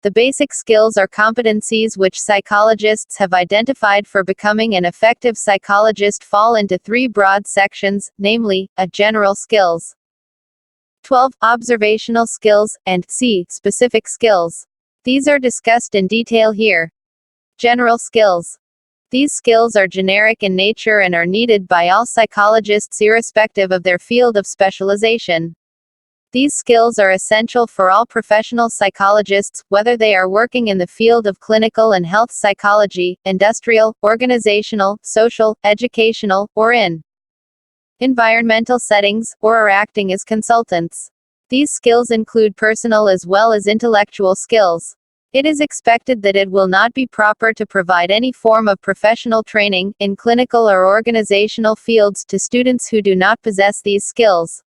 The basic skills or competencies which psychologists have identified for becoming an effective psychologist fall into three broad sections, namely, A. General skills, 12. Observational skills, and C. Specific skills. These are discussed in detail here. General skills. These skills are generic in nature and are needed by all psychologists irrespective of their field of specialization. These skills are essential for all professional psychologists, whether they are working in the field of clinical and health psychology, industrial, organizational, social, educational, or in environmental settings, or are acting as consultants. These skills include personal as well as intellectual skills. It is expected that it will not be proper to provide any form of professional training, in clinical or organizational fields to students who do not possess these skills.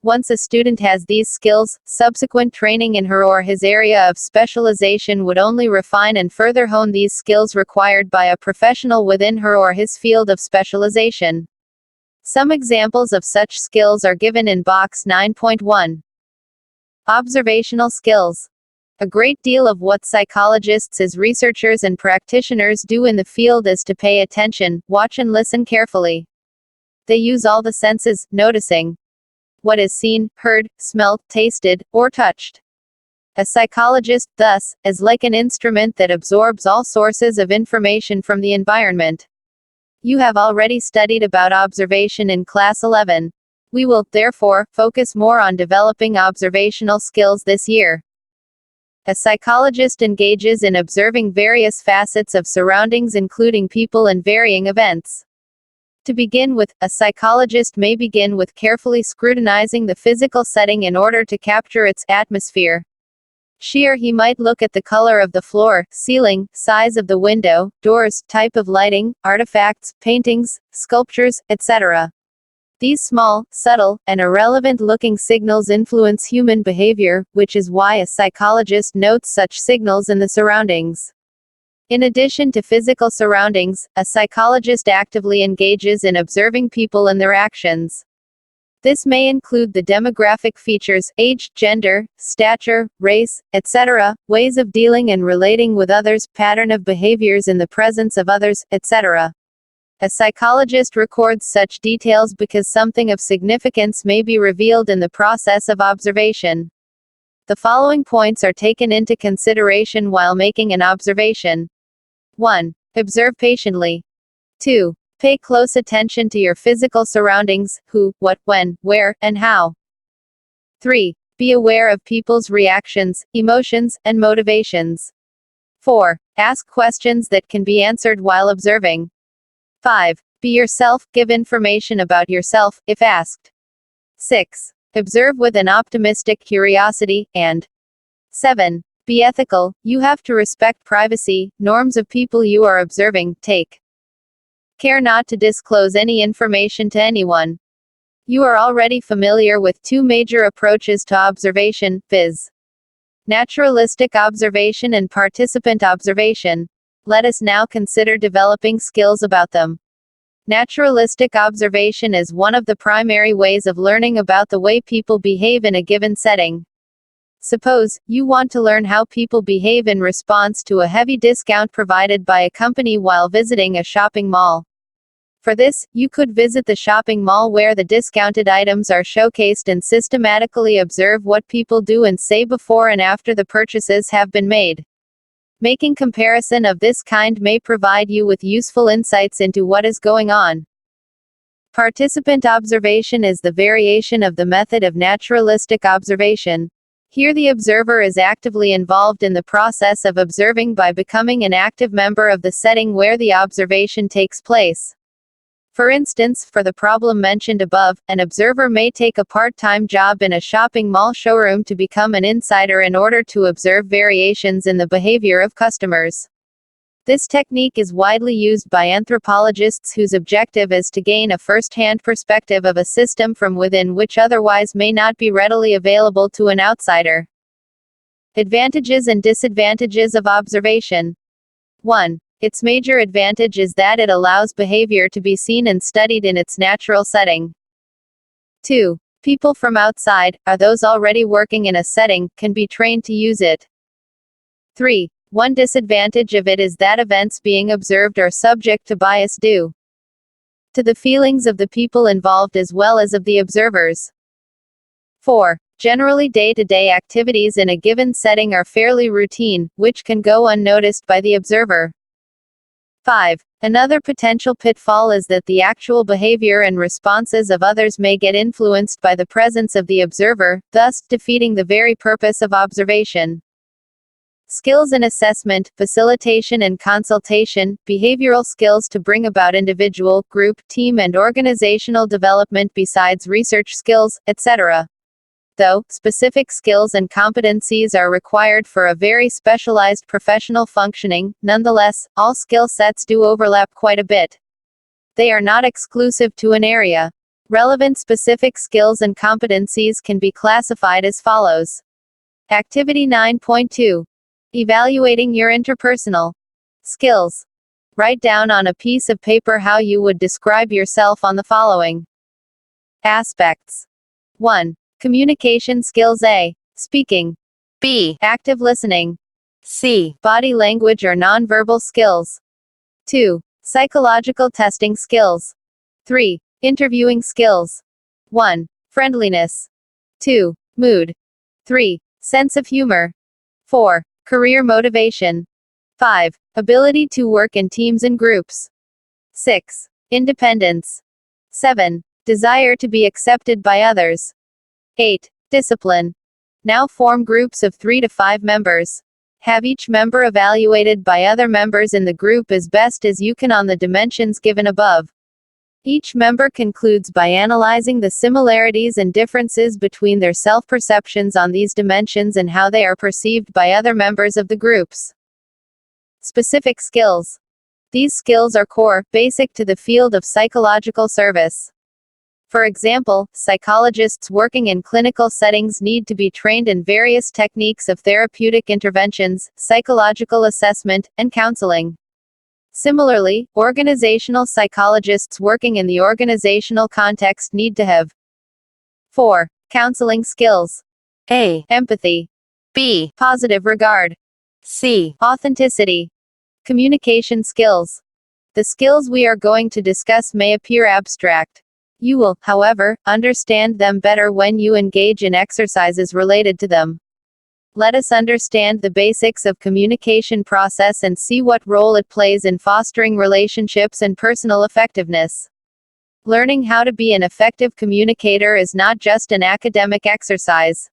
Once a student has these skills, subsequent training in her or his area of specialization would only refine and further hone these skills required by a professional within her or his field of specialization. Some examples of such skills are given in Box 9.1. Observational skills. A great deal of what psychologists as researchers and practitioners do in the field is to pay attention, watch and listen carefully. They use all the senses, noticing what is seen, heard, smelt, tasted, or touched. A psychologist, thus, is like an instrument that absorbs all sources of information from the environment. You have already studied about observation in Class 11. We will, therefore, focus more on developing observational skills this year. A psychologist engages in observing various facets of surroundings including people and varying events. To begin with, a psychologist may begin with carefully scrutinizing the physical setting in order to capture its atmosphere. She or he might look at the color of the floor, ceiling, size of the window, doors, type of lighting, artifacts, paintings, sculptures, etc. These small, subtle, and irrelevant-looking signals influence human behavior, which is why a psychologist notes such signals in the surroundings. In addition to physical surroundings, a psychologist actively engages in observing people and their actions. This may include the demographic features, age, gender, stature, race, etc., ways of dealing and relating with others, pattern of behaviors in the presence of others, etc. A psychologist records such details because something of significance may be revealed in the process of observation. The following points are taken into consideration while making an observation. 1. Observe patiently. 2. Pay close attention to your physical surroundings, who, what, when, where, and how. 3. Be aware of people's reactions, emotions, and motivations. 4. Ask questions that can be answered while observing. 5. Be yourself, give information about yourself, if asked. 6. Observe with an optimistic curiosity, and 7. Be ethical, you have to respect privacy, norms of people you are observing, take care not to disclose any information to anyone. You are already familiar with two major approaches to observation, viz. naturalistic observation and participant observation. Let us now consider developing skills about them. Naturalistic observation is one of the primary ways of learning about the way people behave in a given setting. Suppose, you want to learn how people behave in response to a heavy discount provided by a company while visiting a shopping mall. For this, you could visit the shopping mall where the discounted items are showcased and systematically observe what people do and say before and after the purchases have been made. Making comparison of this kind may provide you with useful insights into what is going on. Participant observation is the variation of the method of naturalistic observation. Here the observer is actively involved in the process of observing by becoming an active member of the setting where the observation takes place. For instance, for the problem mentioned above, an observer may take a part-time job in a shopping mall showroom to become an insider in order to observe variations in the behavior of customers. This technique is widely used by anthropologists whose objective is to gain a first-hand perspective of a system from within which otherwise may not be readily available to an outsider. Advantages and disadvantages of observation. 1. Its major advantage is that it allows behavior to be seen and studied in its natural setting. 2. People from outside, or those already working in a setting, can be trained to use it. 3. One disadvantage of it is that events being observed are subject to bias due to the feelings of the people involved as well as of the observers. 4. Generally day-to-day activities in a given setting are fairly routine, which can go unnoticed by the observer. 5. Another potential pitfall is that the actual behavior and responses of others may get influenced by the presence of the observer, thus defeating the very purpose of observation. Skills in assessment, facilitation and consultation, behavioral skills to bring about individual, group, team and organizational development besides research skills, etc. Though, specific skills and competencies are required for a very specialized professional functioning, nonetheless, all skill sets do overlap quite a bit. They are not exclusive to an area. Relevant specific skills and competencies can be classified as follows. Activity 9.2. Evaluating your interpersonal skills. Write down on a piece of paper how you would describe yourself on the following aspects. 1. Communication skills. A. Speaking. B. Active listening. C. Body language or nonverbal skills. 2. Psychological testing skills. 3. Interviewing skills. 1. Friendliness. 2. Mood. 3. Sense of humor. 4. Career motivation. 5. Ability to work in teams and groups. 6. Independence. 7. Desire to be accepted by others. 8. Discipline. Now form groups of 3 to 5 members. Have each member evaluated by other members in the group as best as you can on the dimensions given above. Each member concludes by analyzing the similarities and differences between their self-perceptions on these dimensions and how they are perceived by other members of the groups. Specific skills. These skills are core, basic to the field of psychological service. For example, psychologists working in clinical settings need to be trained in various techniques of therapeutic interventions, psychological assessment, and counseling. Similarly, organizational psychologists working in the organizational context need to have 4. Counseling skills. A. Empathy. B. Positive regard. C. Authenticity. Communication skills. The skills we are going to discuss may appear abstract. You will, however, understand them better when you engage in exercises related to them. Let us understand the basics of communication process and see what role it plays in fostering relationships and personal effectiveness. Learning how to be an effective communicator is not just an academic exercise.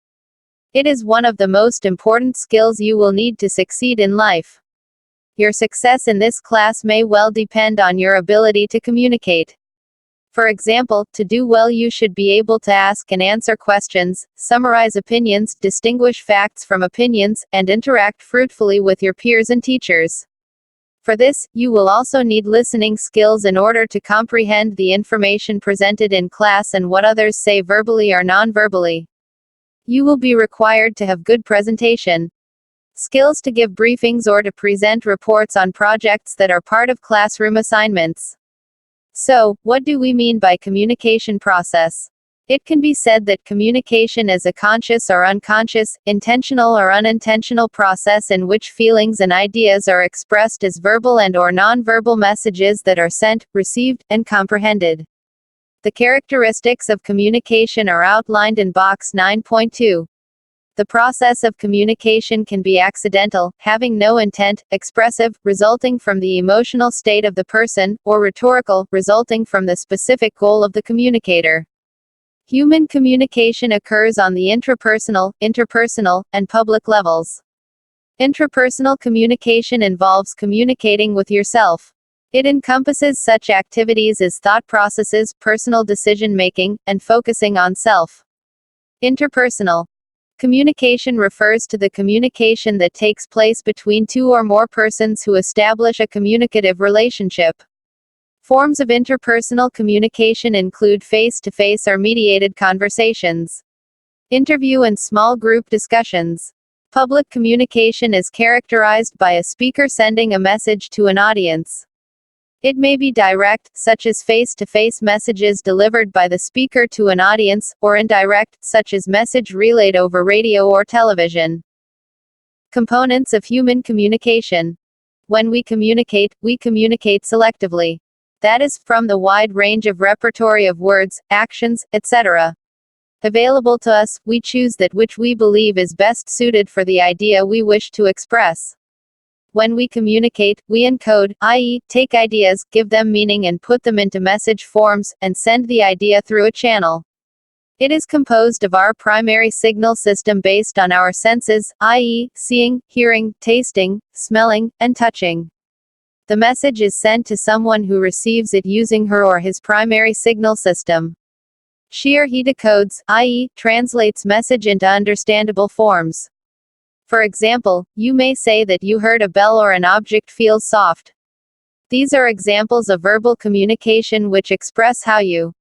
It is one of the most important skills you will need to succeed in life. Your success in this class may well depend on your ability to communicate. For example, to do well you should be able to ask and answer questions, summarize opinions, distinguish facts from opinions, and interact fruitfully with your peers and teachers. For this, you will also need listening skills in order to comprehend the information presented in class and what others say verbally or non-verbally. You will be required to have good presentation skills to give briefings or to present reports on projects that are part of classroom assignments. So, what do we mean by communication process? It can be said that communication is a conscious or unconscious, intentional or unintentional process in which feelings and ideas are expressed as verbal and/or non-verbal messages that are sent, received, and comprehended. The characteristics of communication are outlined in box 9.2. The process of communication can be accidental, having no intent, expressive, resulting from the emotional state of the person, or rhetorical, resulting from the specific goal of the communicator. Human communication occurs on the intrapersonal, interpersonal, and public levels. Intrapersonal communication involves communicating with yourself. It encompasses such activities as thought processes, personal decision-making, and focusing on self. Interpersonal communication refers to the communication that takes place between two or more persons who establish a communicative relationship. Forms of interpersonal communication include face-to-face or mediated conversations, interview and small group discussions. Public communication is characterized by a speaker sending a message to an audience. It may be direct, such as face-to-face messages delivered by the speaker to an audience, or indirect, such as message relayed over radio or television. Components of human communication. When we communicate selectively. That is, from the wide range of repertory of words, actions, etc. available to us, we choose that which we believe is best suited for the idea we wish to express. When we communicate, we encode, i.e., take ideas, give them meaning and put them into message forms, and send the idea through a channel. It is composed of our primary signal system based on our senses, i.e., seeing, hearing, tasting, smelling, and touching. The message is sent to someone who receives it using her or his primary signal system. She or he decodes, i.e., translates message into understandable forms. For example, you may say that you heard a bell or an object feels soft. These are examples of verbal communication which express how you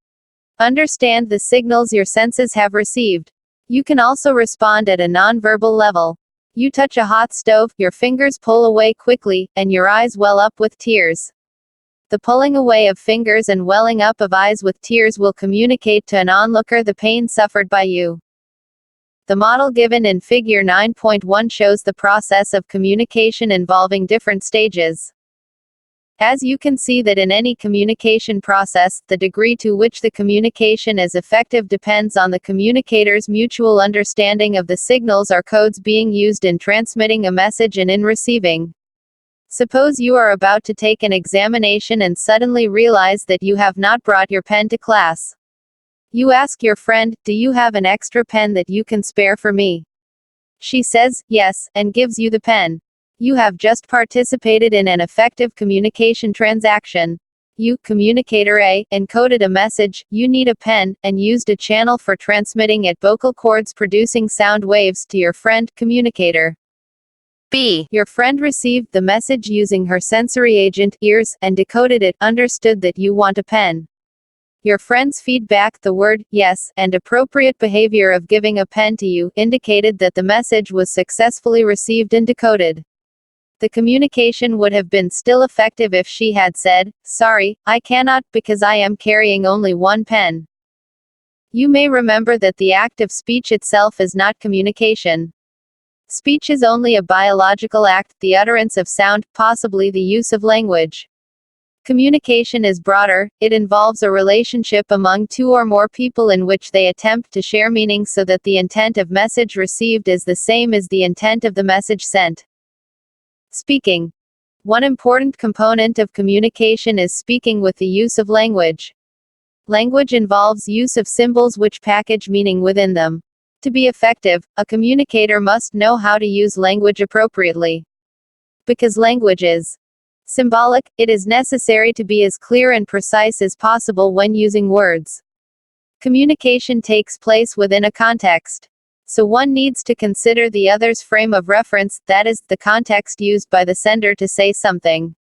understand the signals your senses have received. You can also respond at a nonverbal level. You touch a hot stove, your fingers pull away quickly, and your eyes well up with tears. The pulling away of fingers and welling up of eyes with tears will communicate to an onlooker the pain suffered by you. The model given in Figure 9.1 shows the process of communication involving different stages. As you can see that in any communication process, the degree to which the communication is effective depends on the communicator's mutual understanding of the signals or codes being used in transmitting a message and in receiving. Suppose you are about to take an examination and suddenly realize that you have not brought your pen to class. You ask your friend, "Do you have an extra pen that you can spare for me?" She says, "Yes," and gives you the pen. You have just participated in an effective communication transaction. You, communicator A, encoded a message, "You need a pen," and used a channel for transmitting it, vocal cords producing sound waves, to your friend, communicator B. Your friend received the message using her sensory agent, ears, and decoded it, understood that you want a pen. Your friend's feedback, the word, "yes," and appropriate behavior of giving a pen to you, indicated that the message was successfully received and decoded. The communication would have been still effective if she had said, "Sorry, I cannot, because I am carrying only one pen." You may remember that the act of speech itself is not communication. Speech is only a biological act, the utterance of sound, possibly the use of language. Communication is broader, it involves a relationship among two or more people in which they attempt to share meaning so that the intent of message received is the same as the intent of the message sent. Speaking. One important component of communication is speaking with the use of language. Language involves use of symbols which package meaning within them. To be effective, a communicator must know how to use language appropriately. Because language is symbolic, it is necessary to be as clear and precise as possible when using words. Communication takes place within a context. So one needs to consider the other's frame of reference, that is, the context used by the sender to say something.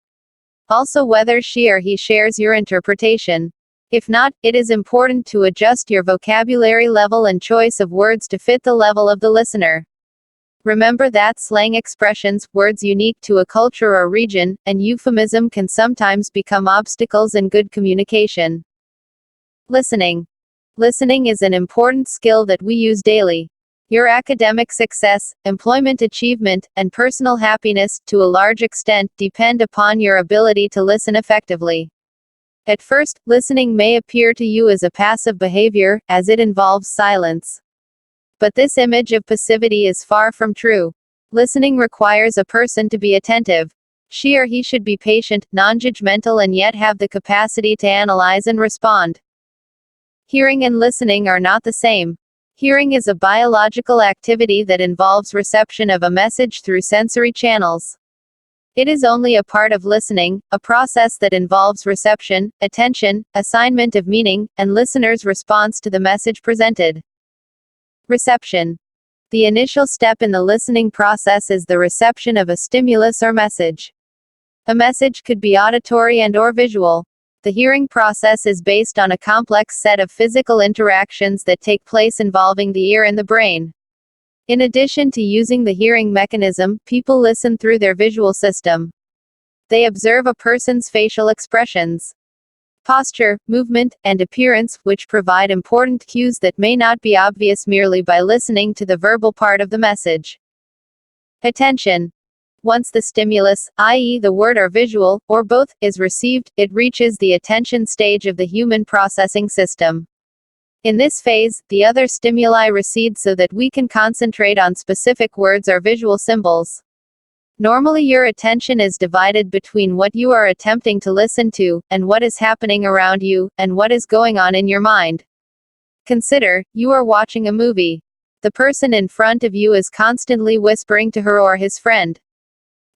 Also whether she or he shares your interpretation. If not, it is important to adjust your vocabulary level and choice of words to fit the level of the listener. Remember that slang expressions, words unique to a culture or region, and euphemism can sometimes become obstacles in good communication. Listening. Listening is an important skill that we use daily. Your academic success, employment achievement, and personal happiness, to a large extent, depend upon your ability to listen effectively. At first, listening may appear to you as a passive behavior, as it involves silence. But this image of passivity is far from true. Listening requires a person to be attentive. She or he should be patient, non-judgmental, and yet have the capacity to analyze and respond. Hearing and listening are not the same. Hearing is a biological activity that involves reception of a message through sensory channels. It is only a part of listening, a process that involves reception, attention, assignment of meaning, and listener's response to the message presented. Reception. The initial step in the listening process is the reception of a stimulus or message. A message could be auditory and/or visual. The hearing process is based on a complex set of physical interactions that take place involving the ear and the brain. In addition to using the hearing mechanism, people listen through their visual system. They observe a person's facial expressions, posture, movement, and appearance, which provide important cues that may not be obvious merely by listening to the verbal part of the message. Attention. Once the stimulus, i.e., the word or visual, or both, is received, it reaches the attention stage of the human processing system. In this phase, the other stimuli recede so that we can concentrate on specific words or visual symbols. Normally, your attention is divided between what you are attempting to listen to, and what is happening around you, and what is going on in your mind. Consider, you are watching a movie. The person in front of you is constantly whispering to her or his friend.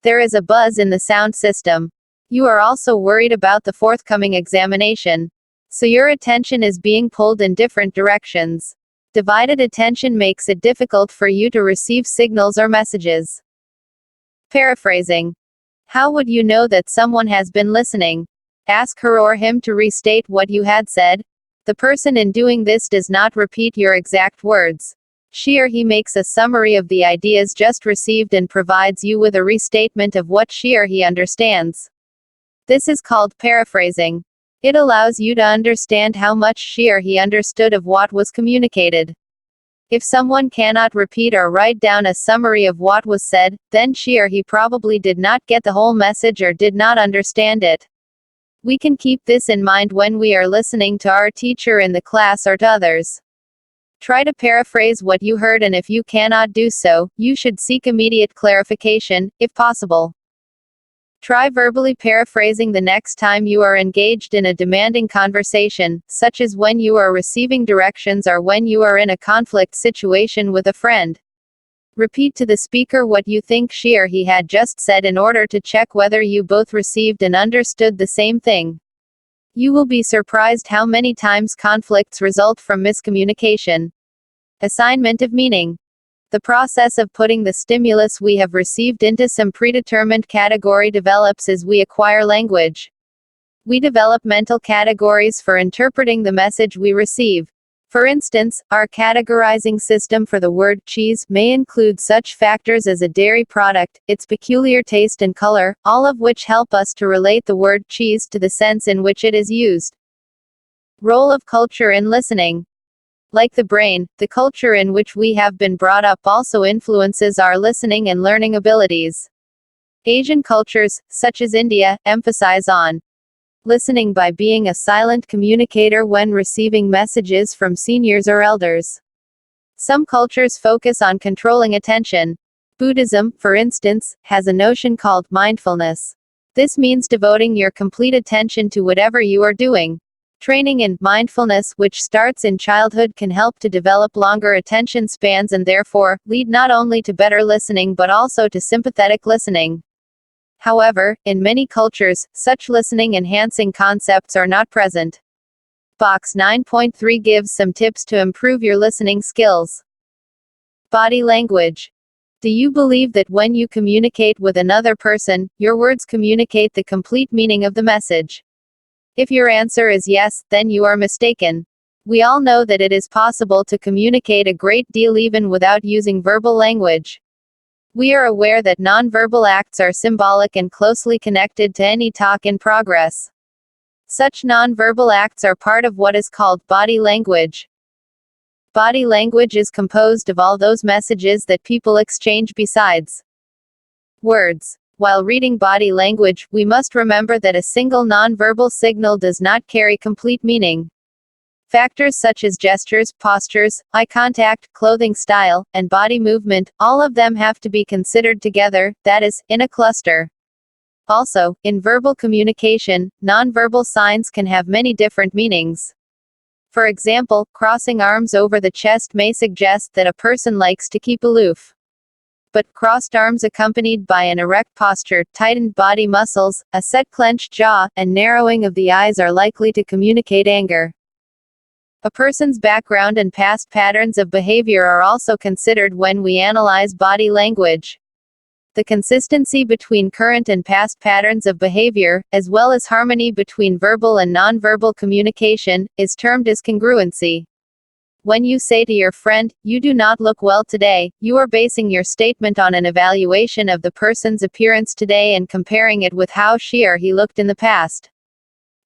There is a buzz in the sound system. You are also worried about the forthcoming examination. So your attention is being pulled in different directions. Divided attention makes it difficult for you to receive signals or messages. Paraphrasing. How would you know that someone has been listening? Ask her or him to restate what you had said. The person in doing this does not repeat your exact words. She or he makes a summary of the ideas just received and provides you with a restatement of what she or he understands. This is called paraphrasing. It allows you to understand how much she or he understood of what was communicated. If someone cannot repeat or write down a summary of what was said, then she or he probably did not get the whole message or did not understand it. We can keep this in mind when we are listening to our teacher in the class or to others. Try to paraphrase what you heard, and if you cannot do so, you should seek immediate clarification, if possible. Try verbally paraphrasing the next time you are engaged in a demanding conversation, such as when you are receiving directions or when you are in a conflict situation with a friend. Repeat to the speaker what you think she or he had just said in order to check whether you both received and understood the same thing. You will be surprised how many times conflicts result from miscommunication. Assignment of meaning. The process of putting the stimulus we have received into some predetermined category develops as we acquire language. We develop mental categories for interpreting the message we receive. For instance, our categorizing system for the word cheese may include such factors as a dairy product, its peculiar taste and color, all of which help us to relate the word cheese to the sense in which it is used. Role of culture in listening. Like the brain, the culture in which we have been brought up also influences our listening and learning abilities. Asian cultures, such as India, emphasize on listening by being a silent communicator when receiving messages from seniors or elders. Some cultures focus on controlling attention. Buddhism, for instance, has a notion called mindfulness. This means devoting your complete attention to whatever you are doing. Training in mindfulness, which starts in childhood, can help to develop longer attention spans and therefore lead not only to better listening but also to sympathetic listening. However, in many cultures, such listening-enhancing concepts are not present. Box 9.3 gives some tips to improve your listening skills. Body language. Do you believe that when you communicate with another person, your words communicate the complete meaning of the message? If your answer is yes, then you are mistaken. We all know that it is possible to communicate a great deal even without using verbal language. We are aware that nonverbal acts are symbolic and closely connected to any talk in progress. Such nonverbal acts are part of what is called body language. Body language is composed of all those messages that people exchange besides words. While reading body language, we must remember that a single nonverbal signal does not carry complete meaning. Factors such as gestures, postures, eye contact, clothing style, and body movement, all of them have to be considered together, that is, in a cluster. Also, in verbal communication, nonverbal signs can have many different meanings. For example, crossing arms over the chest may suggest that a person likes to keep aloof. But crossed arms accompanied by an erect posture, tightened body muscles, a set clenched jaw, and narrowing of the eyes are likely to communicate anger. A person's background and past patterns of behavior are also considered when we analyze body language. The consistency between current and past patterns of behavior, as well as harmony between verbal and nonverbal communication, is termed as congruency. When you say to your friend, "You do not look well today," you are basing your statement on an evaluation of the person's appearance today and comparing it with how she or he looked in the past.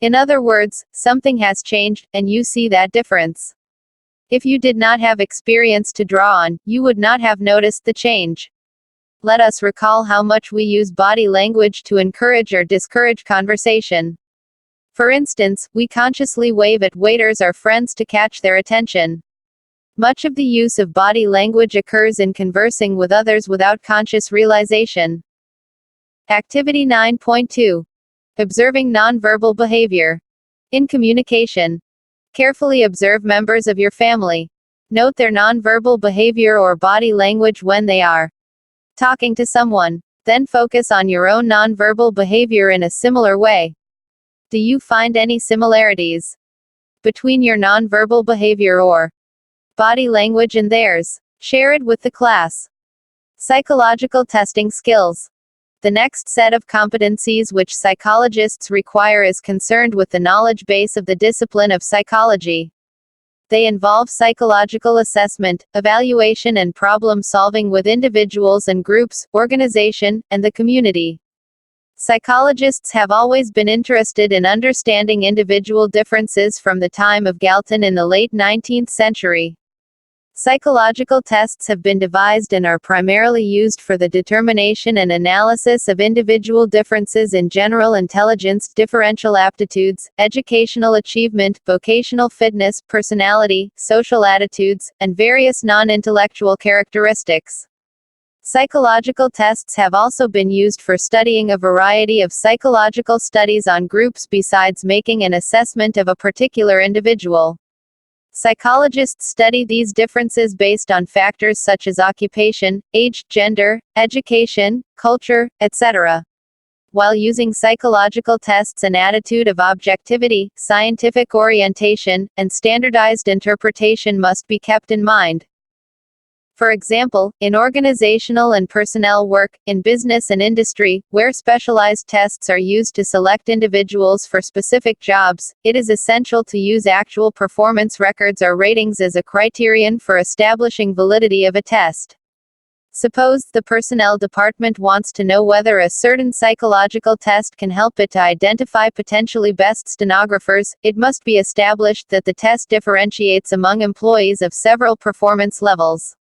In other words, something has changed, and you see that difference. If you did not have experience to draw on, you would not have noticed the change. Let us recall how much we use body language to encourage or discourage conversation. For instance, we consciously wave at waiters or friends to catch their attention. Much of the use of body language occurs in conversing with others without conscious realization. Activity 9.2. Observing nonverbal behavior. In communication, carefully observe members of your family. Note their nonverbal behavior or body language when they are talking to someone. Then focus on your own nonverbal behavior in a similar way. Do you find any similarities between your nonverbal behavior or body language and theirs? Share it with the class. Psychological testing skills. The next set of competencies which psychologists require is concerned with the knowledge base of the discipline of psychology. They involve psychological assessment, evaluation and problem solving with individuals and groups, organization, and the community. Psychologists have always been interested in understanding individual differences from the time of Galton in the late 19th century. Psychological tests have been devised and are primarily used for the determination and analysis of individual differences in general intelligence, differential aptitudes, educational achievement, vocational fitness, personality, social attitudes, and various non-intellectual characteristics. Psychological tests have also been used for studying a variety of psychological studies on groups besides making an assessment of a particular individual. Psychologists study these differences based on factors such as occupation, age, gender, education, culture, etc. While using psychological tests, an attitude of objectivity, scientific orientation, and standardized interpretation must be kept in mind. For example, in organizational and personnel work, in business and industry, where specialized tests are used to select individuals for specific jobs, it is essential to use actual performance records or ratings as a criterion for establishing validity of a test. Suppose the personnel department wants to know whether a certain psychological test can help it to identify potentially best stenographers. It must be established that the test differentiates among employees of several performance levels.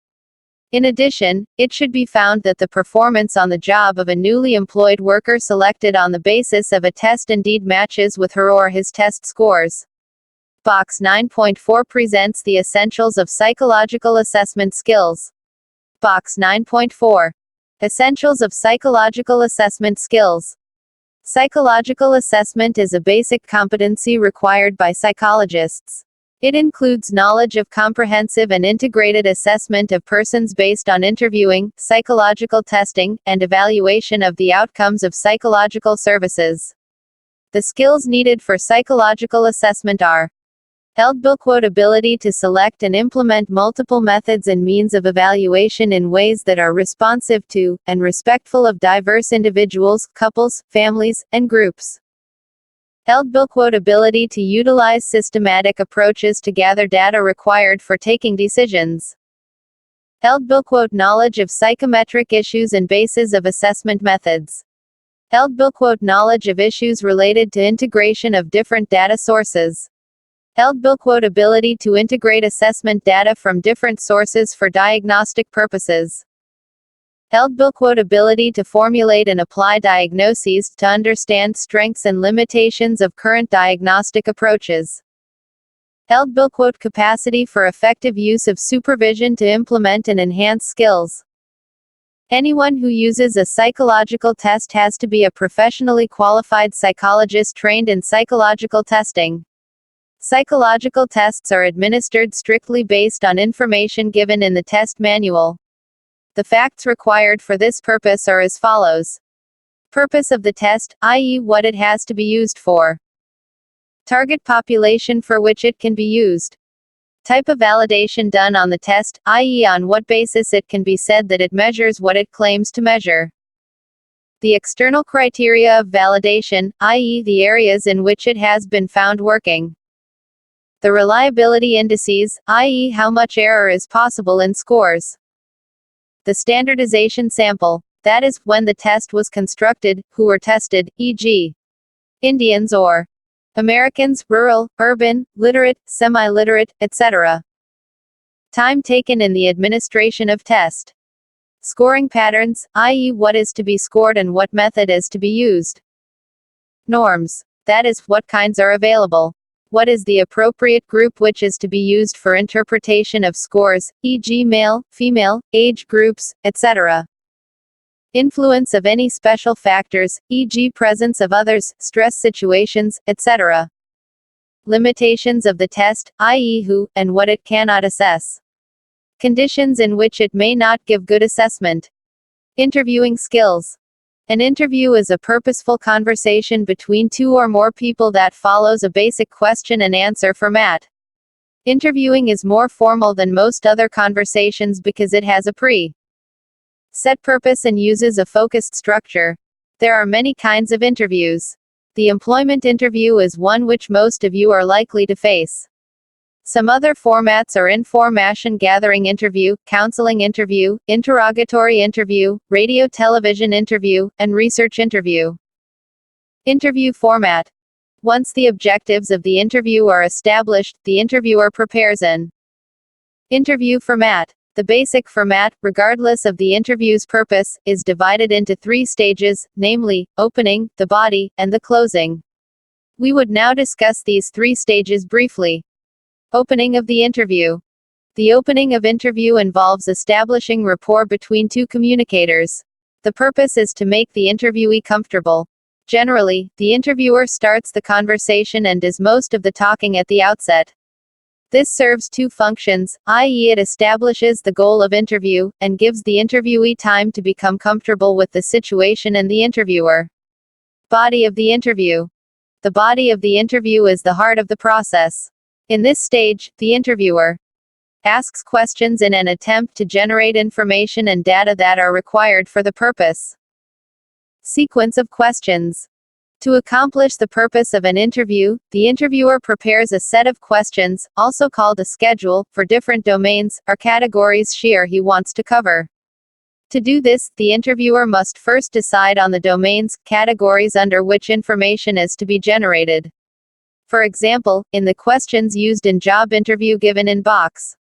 In addition, it should be found that the performance on the job of a newly employed worker selected on the basis of a test indeed matches with her or his test scores. Box 9.4 presents the essentials of psychological assessment skills. Box 9.4. Essentials of psychological assessment skills. Psychological assessment is a basic competency required by psychologists. It includes knowledge of comprehensive and integrated assessment of persons based on interviewing, psychological testing, and evaluation of the outcomes of psychological services. The skills needed for psychological assessment are ability to select and implement multiple methods and means of evaluation in ways that are responsive to, and respectful of diverse individuals, couples, families, and groups. Ability to utilize systematic approaches to gather data required for taking decisions. Knowledge of psychometric issues and bases of assessment methods. Knowledge of issues related to integration of different data sources. Ability to integrate assessment data from different sources for diagnostic purposes. Ability to formulate and apply diagnoses to understand strengths and limitations of current diagnostic approaches. Capacity for effective use of supervision to implement and enhance skills. Anyone who uses a psychological test has to be a professionally qualified psychologist trained in psychological testing. Psychological tests are administered strictly based on information given in the test manual. The facts required for this purpose are as follows. Purpose of the test, i.e., what it has to be used for. Target population for which it can be used. Type of validation done on the test, i.e., on what basis it can be said that it measures what it claims to measure. The external criteria of validation, i.e., the areas in which it has been found working. The reliability indices, i.e., how much error is possible in scores. The standardization sample, that is, when the test was constructed, who were tested, e.g. Indians or Americans, rural, urban, literate, semi-literate, etc. Time taken in the administration of test. Scoring patterns, i.e., what is to be scored and what method is to be used. Norms, that is, what kinds are available. What is the appropriate group which is to be used for interpretation of scores, e.g., male, female, age groups, etc. Influence of any special factors, e.g., presence of others, stress situations, etc. Limitations of the test, i.e., who and what it cannot assess. Conditions in which it may not give good assessment. Interviewing skills. An interview is a purposeful conversation between two or more people that follows a basic question and answer format. Interviewing is more formal than most other conversations because it has a pre-set purpose and uses a focused structure. There are many kinds of interviews. The employment interview is one which most of you are likely to face. Some other formats are information gathering interview, counseling interview, interrogatory interview, radio-television interview, and research interview. Interview format. Once the objectives of the interview are established, the interviewer prepares an interview format. The basic format, regardless of the interview's purpose, is divided into 3 stages, namely, opening, the body, and the closing. We would now discuss these 3 stages briefly. Opening of the interview. The opening of interview involves establishing rapport between two communicators. The purpose is to make the interviewee comfortable. Generally, the interviewer starts the conversation and does most of the talking at the outset. This serves 2 functions, i.e., it establishes the goal of interview, and gives the interviewee time to become comfortable with the situation and the interviewer. Body of the interview. The body of the interview is the heart of the process. In this stage, the interviewer asks questions in an attempt to generate information and data that are required for the purpose. Sequence of questions. To accomplish the purpose of an interview, the interviewer prepares a set of questions, also called a schedule, for different domains, or categories she or he wants to cover. To do this, the interviewer must first decide on the domains, categories under which information is to be generated. For example, in the questions used in job interview given in box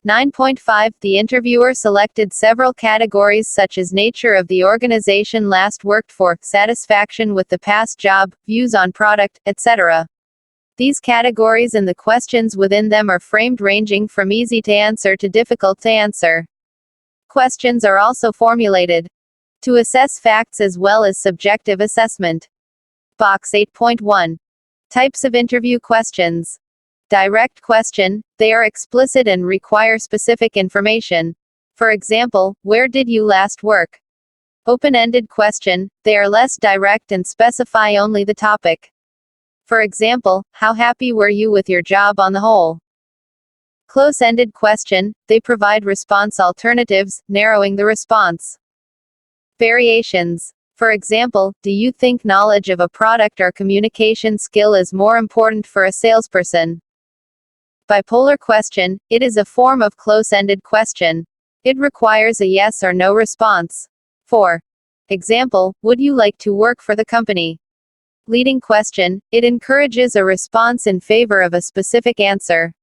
9.5, the interviewer selected several categories such as nature of the organization last worked for, satisfaction with the past job, views on product, etc. These categories and the questions within them are framed ranging from easy to answer to difficult to answer. Questions are also formulated to assess facts as well as subjective assessment. Box 8.1. Types of interview questions. Direct question, they are explicit and require specific information. For example, where did you last work? Open-ended question, they are less direct and specify only the topic. For example, how happy were you with your job on the whole? Close-ended question, they provide response alternatives, narrowing the response. Variations. For example, do you think knowledge of a product or communication skill is more important for a salesperson? Bipolar question, it is a form of close-ended question. It requires a yes or no response. For example, would you like to work for the company? Leading question, it encourages a response in favor of a specific answer.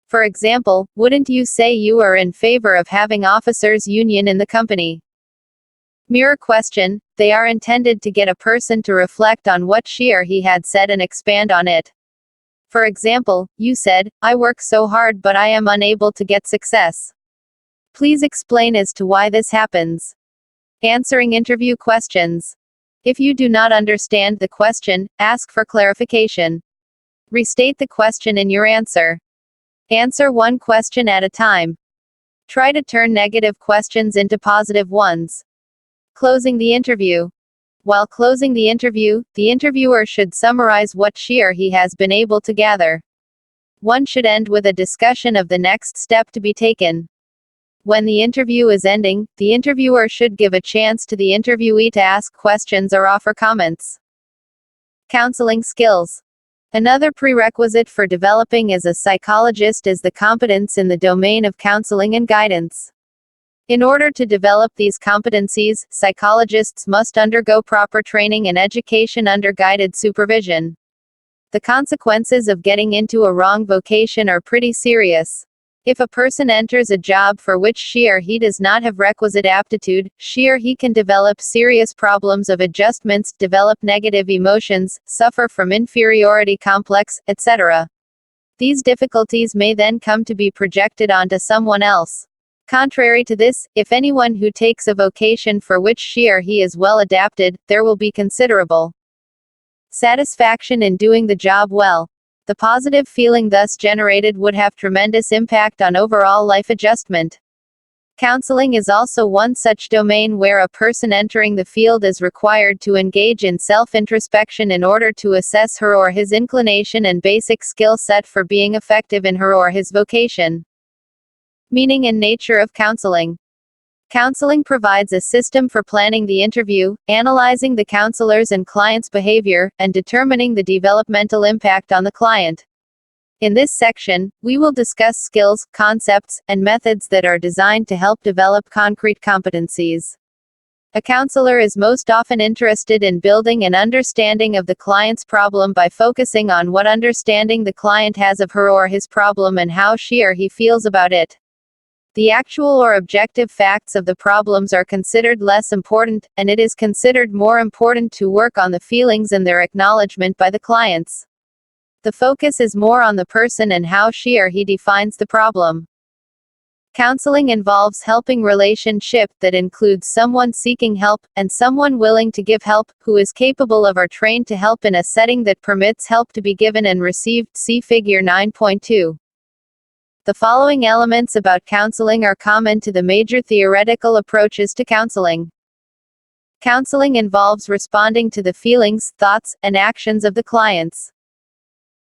For example, wouldn't you say you are in favor of having officers' union in the company? Mirror question, they are intended to get a person to reflect on what she or he had said and expand on it. For example, you said, I work so hard but I am unable to get success. Please explain as to why this happens. Answering interview questions. If you do not understand the question, ask for clarification. Restate the question in your answer. Answer one question at a time. Try to turn negative questions into positive ones. Closing the interview. While closing the interview, the interviewer should summarize what she or he has been able to gather. One should end with a discussion of the next step to be taken. When the interview is ending, the interviewer should give a chance to the interviewee to ask questions or offer comments. Counseling skills. Another prerequisite for developing as a psychologist is the competence in the domain of counseling and guidance. In order to develop these competencies, psychologists must undergo proper training and education under guided supervision. The consequences of getting into a wrong vocation are pretty serious. If a person enters a job for which she or he does not have requisite aptitude, she or he can develop serious problems of adjustments, develop negative emotions, suffer from inferiority complex, etc. These difficulties may then come to be projected onto someone else. Contrary to this, if anyone who takes a vocation for which she or he is well adapted, there will be considerable satisfaction in doing the job well. The positive feeling thus generated would have tremendous impact on overall life adjustment. Counseling is also one such domain where a person entering the field is required to engage in self-introspection in order to assess her or his inclination and basic skill set for being effective in her or his vocation. Meaning and nature of counseling. Counseling provides a system for planning the interview, analyzing the counselor's and client's behavior, and determining the developmental impact on the client. In this section, we will discuss skills, concepts, and methods that are designed to help develop concrete competencies. A counselor is most often interested in building an understanding of the client's problem by focusing on what understanding the client has of her or his problem and how she or he feels about it. The actual or objective facts of the problems are considered less important, and it is considered more important to work on the feelings and their acknowledgement by the clients. The focus is more on the person and how she or he defines the problem. Counseling involves helping relationship that includes someone seeking help, and someone willing to give help, who is capable of or trained to help in a setting that permits help to be given and received. See Figure 9.2. The following elements about counseling are common to the major theoretical approaches to counseling. Counseling involves responding to the feelings, thoughts, and actions of the clients.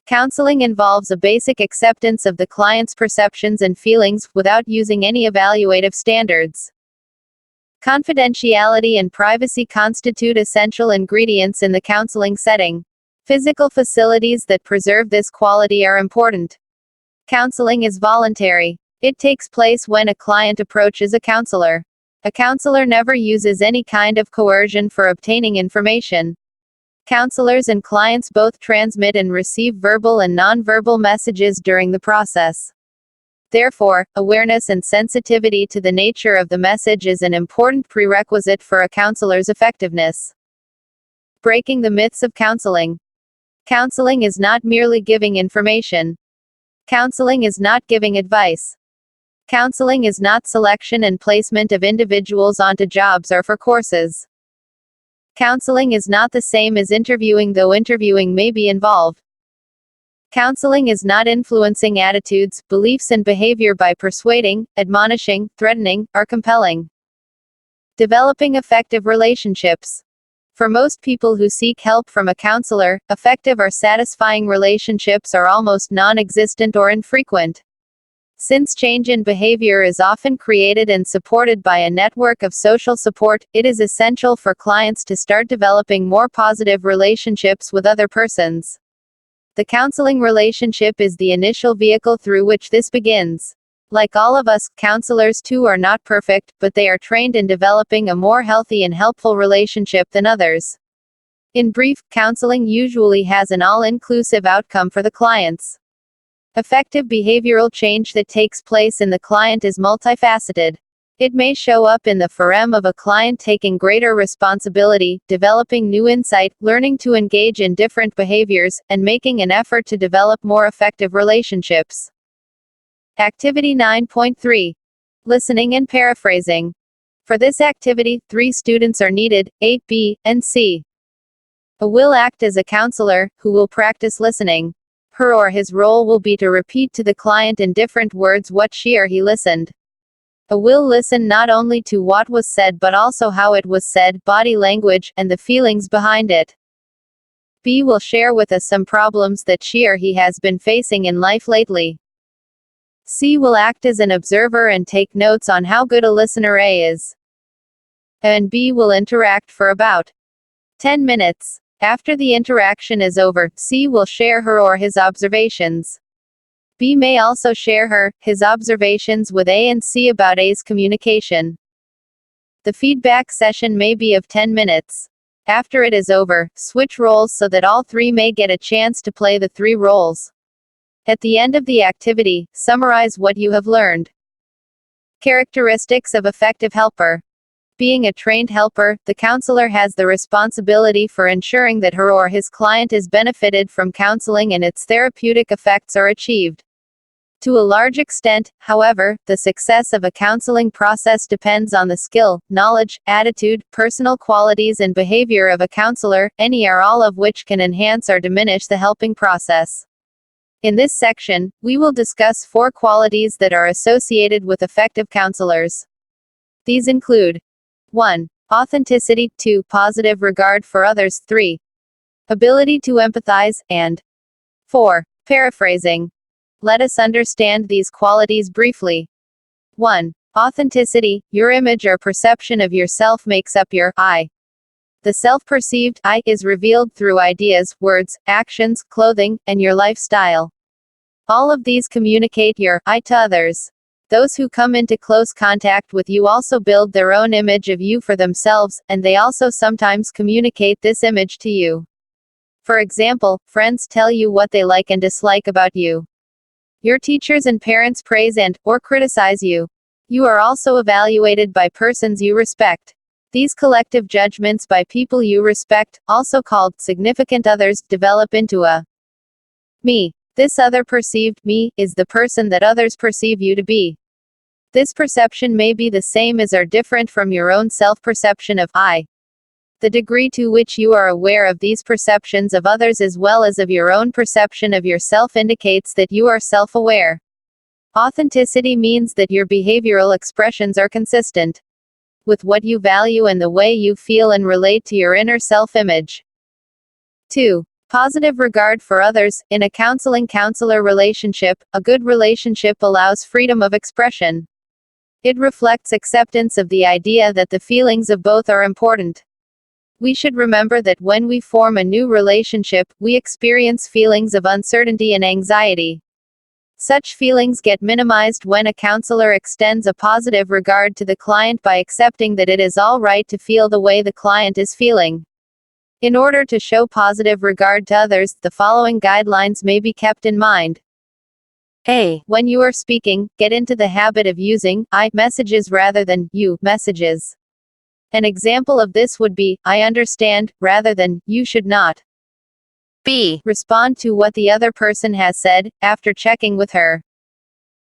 Counseling involves a basic acceptance of the client's perceptions and feelings, without using any evaluative standards. Confidentiality and privacy constitute essential ingredients in the counseling setting. Physical facilities that preserve this quality are important. Counseling is voluntary. It takes place when a client approaches a counselor. A counselor never uses any kind of coercion for obtaining information. Counselors and clients both transmit and receive verbal and nonverbal messages during the process. Therefore, awareness and sensitivity to the nature of the message is an important prerequisite for a counselor's effectiveness. Breaking the myths of counseling. Counseling is not merely giving information. Counseling is not giving advice. Counseling is not selection and placement of individuals onto jobs or for courses. Counseling is not the same as interviewing, though interviewing may be involved. Counseling is not influencing attitudes, beliefs, and behavior by persuading, admonishing, threatening, or compelling. Developing effective relationships. For most people who seek help from a counselor, effective or satisfying relationships are almost non-existent or infrequent. Since change in behavior is often created and supported by a network of social support, it is essential for clients to start developing more positive relationships with other persons. The counseling relationship is the initial vehicle through which this begins. Like all of us, counselors too are not perfect, but they are trained in developing a more healthy and helpful relationship than others. In brief, counseling usually has an all-inclusive outcome for the clients. Effective behavioral change that takes place in the client is multifaceted. It may show up in the form of a client taking greater responsibility, developing new insight, learning to engage in different behaviors, and making an effort to develop more effective relationships. Activity 9.3. Listening and paraphrasing. For this activity, 3 students are needed, A, B, and C. A will act as a counselor, who will practice listening. Her or his role will be to repeat to the client in different words what she or he listened. A will listen not only to what was said but also how it was said, body language, and the feelings behind it. B will share with us some problems that she or he has been facing in life lately. C will act as an observer and take notes on how good a listener A is. A and B will interact for about 10 minutes. After the interaction is over, C will share her or his observations. B may also share his observations with A and C about A's communication. The feedback session may be of 10 minutes. After it is over, switch roles so that all 3 may get a chance to play the 3 roles. At the end of the activity, summarize what you have learned. Characteristics of effective helper. Being a trained helper, the counselor has the responsibility for ensuring that her or his client is benefited from counseling and its therapeutic effects are achieved. To a large extent, however, the success of a counseling process depends on the skill, knowledge, attitude, personal qualities and behavior of a counselor, any or all of which can enhance or diminish the helping process. In this section, we will discuss 4 qualities that are associated with effective counselors. These include 1. Authenticity, 2. Positive regard for others, 3. Ability to empathize, and 4. Paraphrasing. Let us understand these qualities briefly. 1. Authenticity. Your image or perception of yourself makes up your I. The self-perceived I is revealed through ideas, words, actions, clothing, and your lifestyle. All of these communicate your I to others. Those who come into close contact with you also build their own image of you for themselves, and they also sometimes communicate this image to you. For example, friends tell you what they like and dislike about you. Your teachers and parents praise or criticize you. You are also evaluated by persons you respect. These collective judgments by people you respect, also called significant others, develop into a me. This other perceived me is the person that others perceive you to be. This perception may be the same as or different from your own self-perception of I. The degree to which you are aware of these perceptions of others as well as of your own perception of yourself indicates that you are self-aware. Authenticity means that your behavioral expressions are consistent with what you value and the way you feel and relate to your inner self-image. 2. Positive regard for others. In a counselor relationship, a good relationship allows freedom of expression. It reflects acceptance of the idea that the feelings of both are important. We should remember that when we form a new relationship, we experience feelings of uncertainty and anxiety. Such feelings get minimized when a counselor extends a positive regard to the client by accepting that it is all right to feel the way the client is feeling. In order to show positive regard to others, the following guidelines may be kept in mind. A. When you are speaking, get into the habit of using I messages rather than you messages. An example of this would be, I understand, rather than, you should not. B. Respond to what the other person has said, after checking with her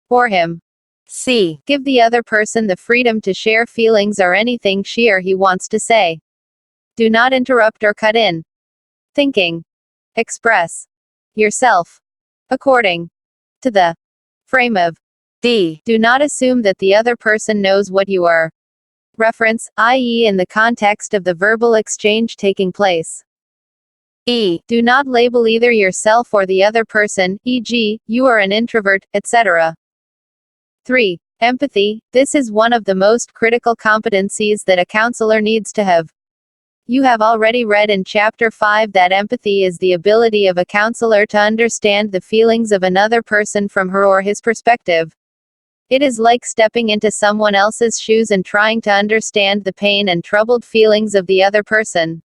or him. C. Give the other person the freedom to share feelings or anything she or he wants to say. Do not interrupt or cut in. Thinking. Express yourself according to the frame of. D. Do not assume that the other person knows what you are. Reference, i.e., in the context of the verbal exchange taking place. E. Do not label either yourself or the other person, e.g., you are an introvert, etc. 3. Empathy. This is one of the most critical competencies that a counselor needs to have. You have already read in Chapter 5 that empathy is the ability of a counselor to understand the feelings of another person from her or his perspective. It is like stepping into someone else's shoes and trying to understand the pain and troubled feelings of the other person.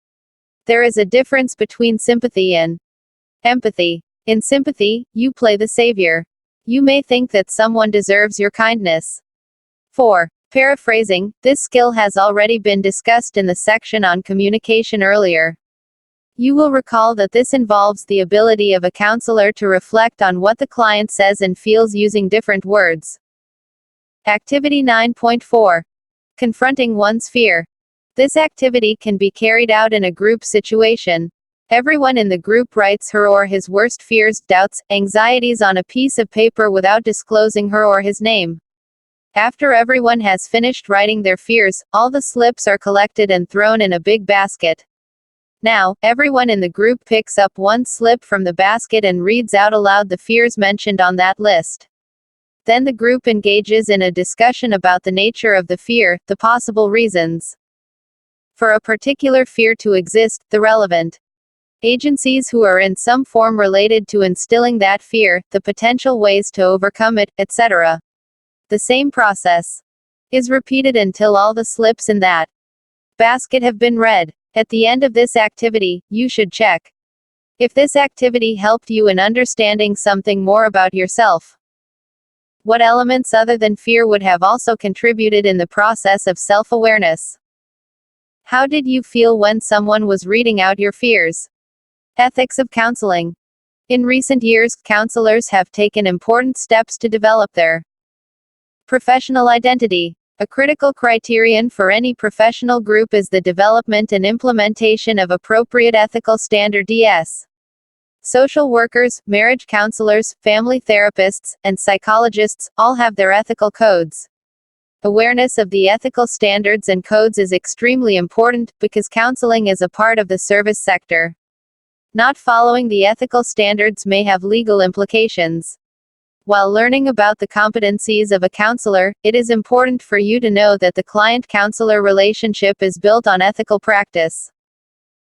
There is a difference between sympathy and empathy. In sympathy, you play the savior. You may think that someone deserves your kindness. 4. Paraphrasing. This skill has already been discussed in the section on communication earlier. You will recall that this involves the ability of a counselor to reflect on what the client says and feels using different words. Activity 9.4. Confronting one's fear. This activity can be carried out in a group situation. Everyone in the group writes her or his worst fears, doubts, anxieties on a piece of paper without disclosing her or his name. After everyone has finished writing their fears, all the slips are collected and thrown in a big basket. Now, everyone in the group picks up one slip from the basket and reads out aloud the fears mentioned on that list. Then the group engages in a discussion about the nature of the fear, the possible reasons for a particular fear to exist, the relevant agencies who are in some form related to instilling that fear, the potential ways to overcome it, etc. The same process is repeated until all the slips in that basket have been read. At the end of this activity, you should check If this activity helped you in understanding something more about yourself. What elements other than fear would have also contributed in the process of self-awareness? How did you feel when someone was reading out your fears? Ethics of counseling. In recent years, counselors have taken important steps to develop their professional identity. A critical criterion for any professional group is the development and implementation of appropriate ethical standards. Social workers, marriage counselors, family therapists, and psychologists all have their ethical codes. Awareness of the ethical standards and codes is extremely important, because counseling is a part of the service sector. Not following the ethical standards may have legal implications. While learning about the competencies of a counselor, it is important for you to know that the client-counselor relationship is built on ethical practice.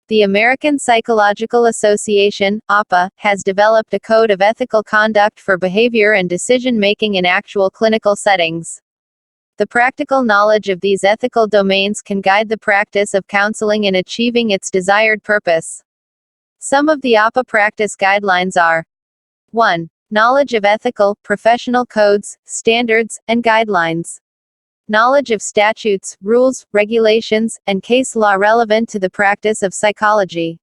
The American Psychological Association, APA, has developed a code of ethical conduct for behavior and decision-making in actual clinical settings. The practical knowledge of these ethical domains can guide the practice of counseling in achieving its desired purpose. Some of the APA practice guidelines are: 1. Knowledge of ethical, professional codes, standards, and guidelines. Knowledge of statutes, rules, regulations, and case law relevant to the practice of psychology.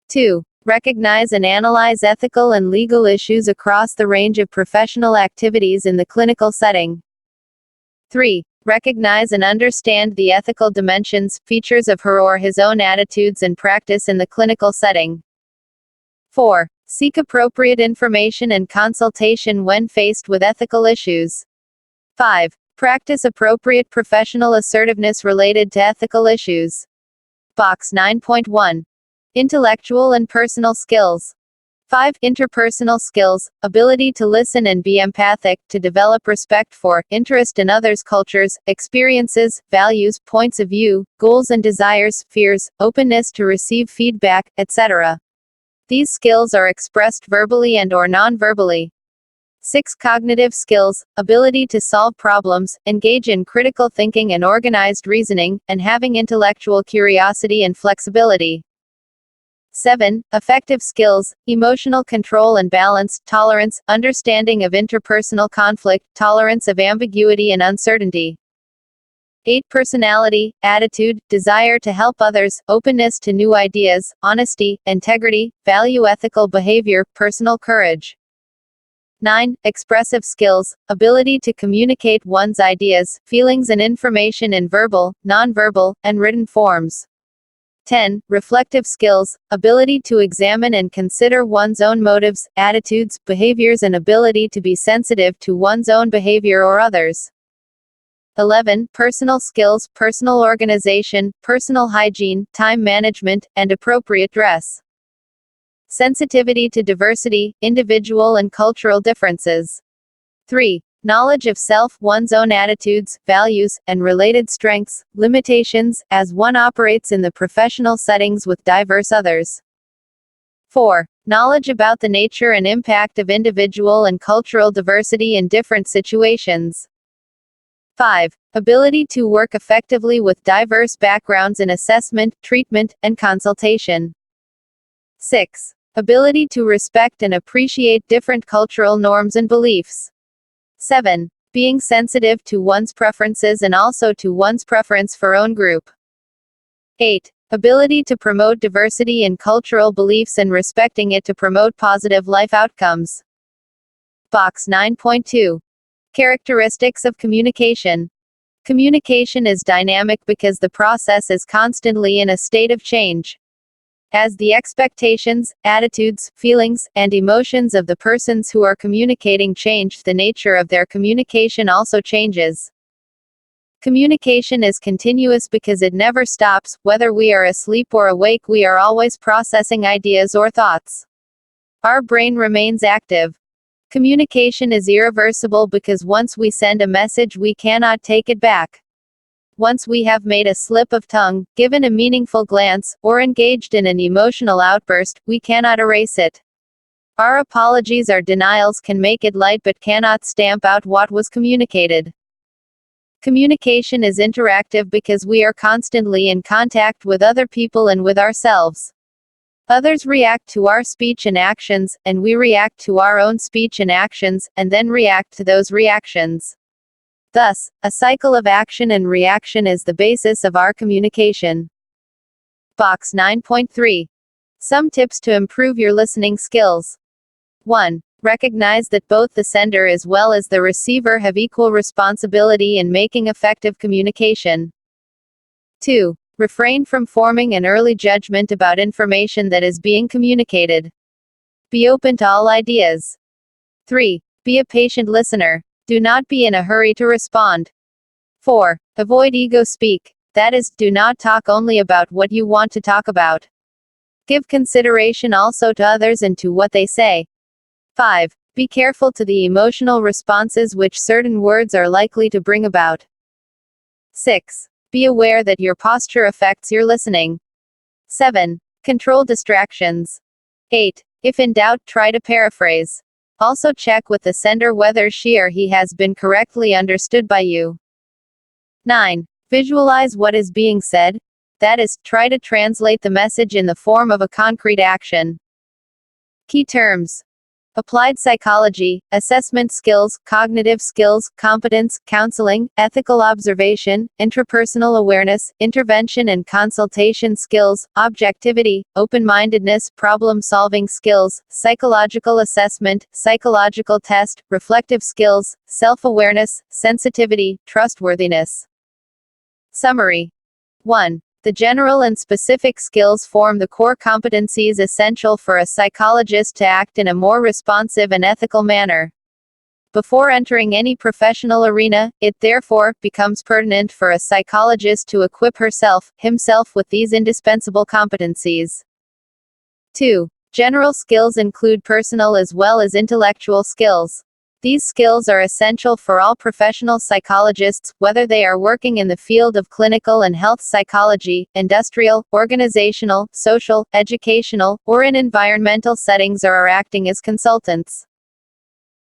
2. Recognize and analyze ethical and legal issues across the range of professional activities in the clinical setting. 3. Recognize and understand the ethical dimensions, features of her or his own attitudes and practice in the clinical setting. 4. Seek appropriate information and consultation when faced with ethical issues. 5. Practice appropriate professional assertiveness related to ethical issues. Box 9.1. Intellectual and personal skills. 5. Interpersonal skills, ability to listen and be empathic, to develop respect for, interest in others' cultures, experiences, values, points of view, goals and desires, fears, openness to receive feedback, etc. These skills are expressed verbally and/or non-verbally. 6. Cognitive skills, ability to solve problems, engage in critical thinking and organized reasoning, and having intellectual curiosity and flexibility. 7. Affective skills, emotional control and balance, tolerance, understanding of interpersonal conflict, tolerance of ambiguity and uncertainty. 8. Personality, attitude, desire to help others, openness to new ideas, honesty, integrity, value ethical behavior, personal courage. 9. Expressive skills, ability to communicate one's ideas, feelings and information in verbal, nonverbal, and written forms. 10. Reflective skills, ability to examine and consider one's own motives, attitudes, behaviors and ability to be sensitive to one's own behavior or others. 11. Personal skills, personal organization, personal hygiene, time management, and appropriate dress. Sensitivity to diversity, individual and cultural differences. 3. Knowledge of self, one's own attitudes, values, and related strengths, limitations, as one operates in the professional settings with diverse others. 4. Knowledge about the nature and impact of individual and cultural diversity in different situations. 5. Ability to work effectively with diverse backgrounds in assessment, treatment, and consultation. 6. Ability to respect and appreciate different cultural norms and beliefs. 7. Being sensitive to one's preferences and also to one's preference for own group. 8. Ability to promote diversity in cultural beliefs and respecting it to promote positive life outcomes. Box 9.2. Characteristics of communication. Communication is dynamic because the process is constantly in a state of change. As the expectations, attitudes, feelings, and emotions of the persons who are communicating change, the nature of their communication also changes. Communication is continuous because it never stops. Whether we are asleep or awake, we are always processing ideas or thoughts. Our brain remains active. Communication is irreversible because once we send a message, we cannot take it back. Once we have made a slip of tongue, given a meaningful glance, or engaged in an emotional outburst, we cannot erase it. Our apologies or denials can make it light but cannot stamp out what was communicated. Communication is interactive because we are constantly in contact with other people and with ourselves. Others react to our speech and actions, and we react to our own speech and actions, and then react to those reactions. Thus, a cycle of action and reaction is the basis of our communication. Box 9.3. Some tips to improve your listening skills. 1. Recognize that both the sender as well as the receiver have equal responsibility in making effective communication. 2. Refrain from forming an early judgment about information that is being communicated. Be open to all ideas. 3. Be a patient listener. Do not be in a hurry to respond. 4. Avoid ego speak. That is, do not talk only about what you want to talk about. Give consideration also to others and to what they say. 5. Be careful to the emotional responses which certain words are likely to bring about. 6. Be aware that your posture affects your listening. 7. Control distractions. 8. If in doubt, try to paraphrase. Also check with the sender whether she or he has been correctly understood by you. 9. Visualize what is being said. That is, try to translate the message in the form of a concrete action. Key terms: applied psychology, assessment skills, cognitive skills, competence, counseling, ethical observation, intrapersonal awareness, intervention and consultation skills, objectivity, open-mindedness, problem-solving skills, psychological assessment, psychological test, reflective skills, self-awareness, sensitivity, trustworthiness. Summary. 1. The general and specific skills form the core competencies essential for a psychologist to act in a more responsive and ethical manner. Before entering any professional arena, it therefore becomes pertinent for a psychologist to equip himself with these indispensable competencies. 2. General skills include personal as well as intellectual skills. These skills are essential for all professional psychologists, whether they are working in the field of clinical and health psychology, industrial, organizational, social, educational, or in environmental settings or are acting as consultants.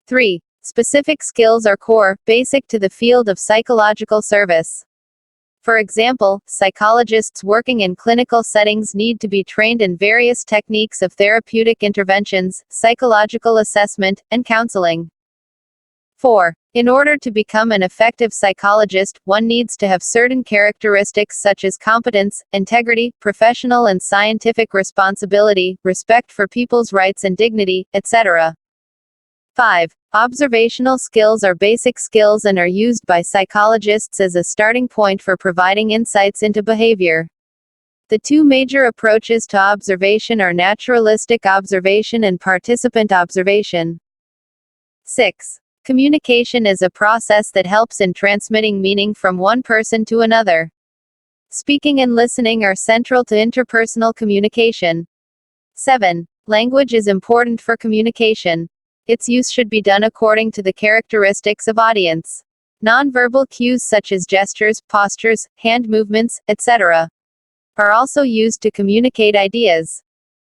3. Specific skills are core, basic to the field of psychological service. For example, psychologists working in clinical settings need to be trained in various techniques of therapeutic interventions, psychological assessment, and counseling. 4. In order to become an effective psychologist, one needs to have certain characteristics such as competence, integrity, professional and scientific responsibility, respect for people's rights and dignity, etc. 5. Observational skills are basic skills and are used by psychologists as a starting point for providing insights into behavior. The two major approaches to observation are naturalistic observation and participant observation. 6. Communication is a process that helps in transmitting meaning from one person to another. Speaking and listening are central to interpersonal communication. 7. Language is important for communication. Its use should be done according to the characteristics of audience. Nonverbal cues such as gestures, postures, hand movements, etc. are also used to communicate ideas.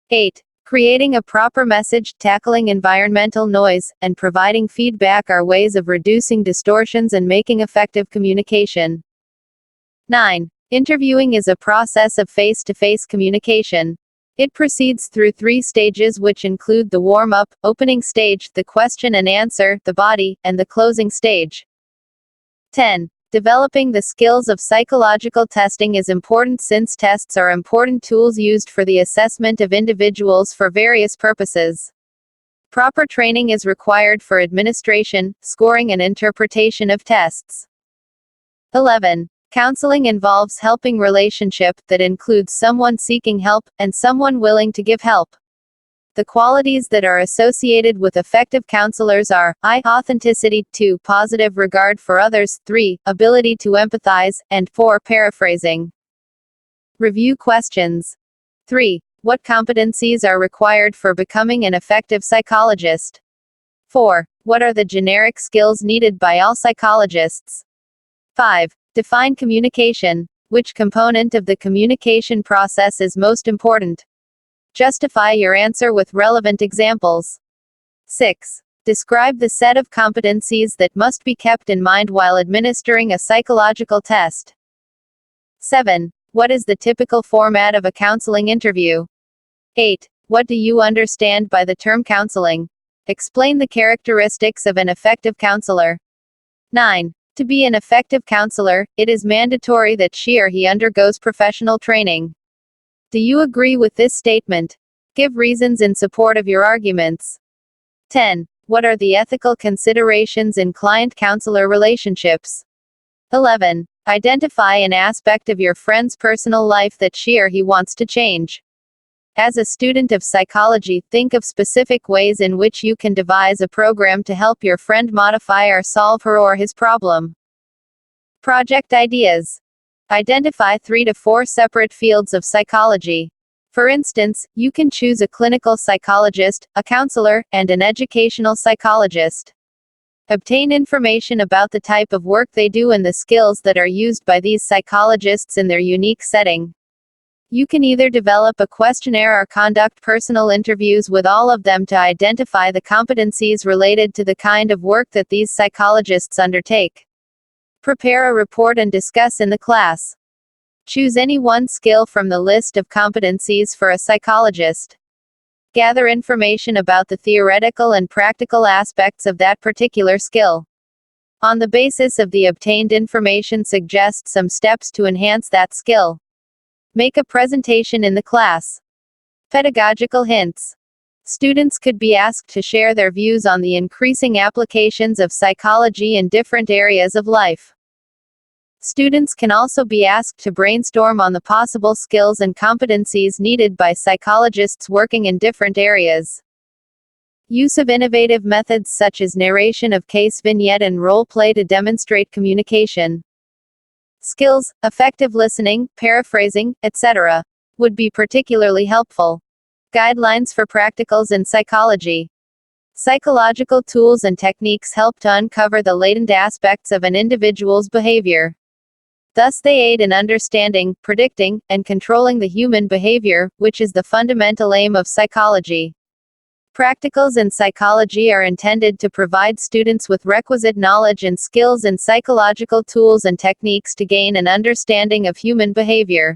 8. Creating a proper message, tackling environmental noise, and providing feedback are ways of reducing distortions and making effective communication. 9. Interviewing is a process of face-to-face communication. It proceeds through 3 stages which include the warm-up, opening stage, the question and answer, the body, and the closing stage. 10. Developing the skills of psychological testing is important since tests are important tools used for the assessment of individuals for various purposes. Proper training is required for administration, scoring and interpretation of tests. 11. Counseling involves helping relationship that includes someone seeking help, and someone willing to give help. The qualities that are associated with effective counselors are: I. Authenticity, 2. Positive regard for others, 3. Ability to empathize, and 4. Paraphrasing. Review questions. 3. What competencies are required for becoming an effective psychologist? 4. What are the generic skills needed by all psychologists? 5. Define communication. Which component of the communication process is most important? Justify your answer with relevant examples. 6. Describe the set of competencies that must be kept in mind while administering a psychological test. 7. What is the typical format of a counseling interview? 8. What do you understand by the term counseling? Explain the characteristics of an effective counselor. 9. To be an effective counselor, it is mandatory that she or he undergoes professional training. Do you agree with this statement? Give reasons in support of your arguments. 10. What are the ethical considerations in client-counselor relationships? 11. Identify an aspect of your friend's personal life that she or he wants to change. As a student of psychology, think of specific ways in which you can devise a program to help your friend modify or solve her or his problem. Project ideas. Identify 3 to 4 separate fields of psychology. For instance, you can choose a clinical psychologist, a counselor, and an educational psychologist. Obtain information about the type of work they do and the skills that are used by these psychologists in their unique setting. You can either develop a questionnaire or conduct personal interviews with all of them to identify the competencies related to the kind of work that these psychologists undertake. Prepare a report and discuss in the class. Choose any one skill from the list of competencies for a psychologist. Gather information about the theoretical and practical aspects of that particular skill. On the basis of the obtained information, suggest some steps to enhance that skill. Make a presentation in the class. Pedagogical hints. Students could be asked to share their views on the increasing applications of psychology in different areas of life. Students can also be asked to brainstorm on the possible skills and competencies needed by psychologists working in different areas. Use of innovative methods such as narration of case vignette and role play to demonstrate communication skills, effective listening, paraphrasing, etc. would be particularly helpful. Guidelines for practicals in psychology. Psychological tools and techniques help to uncover the latent aspects of an individual's behavior. Thus they aid in understanding, predicting, and controlling the human behavior, which is the fundamental aim of psychology. Practicals in psychology are intended to provide students with requisite knowledge and skills in psychological tools and techniques to gain an understanding of human behavior.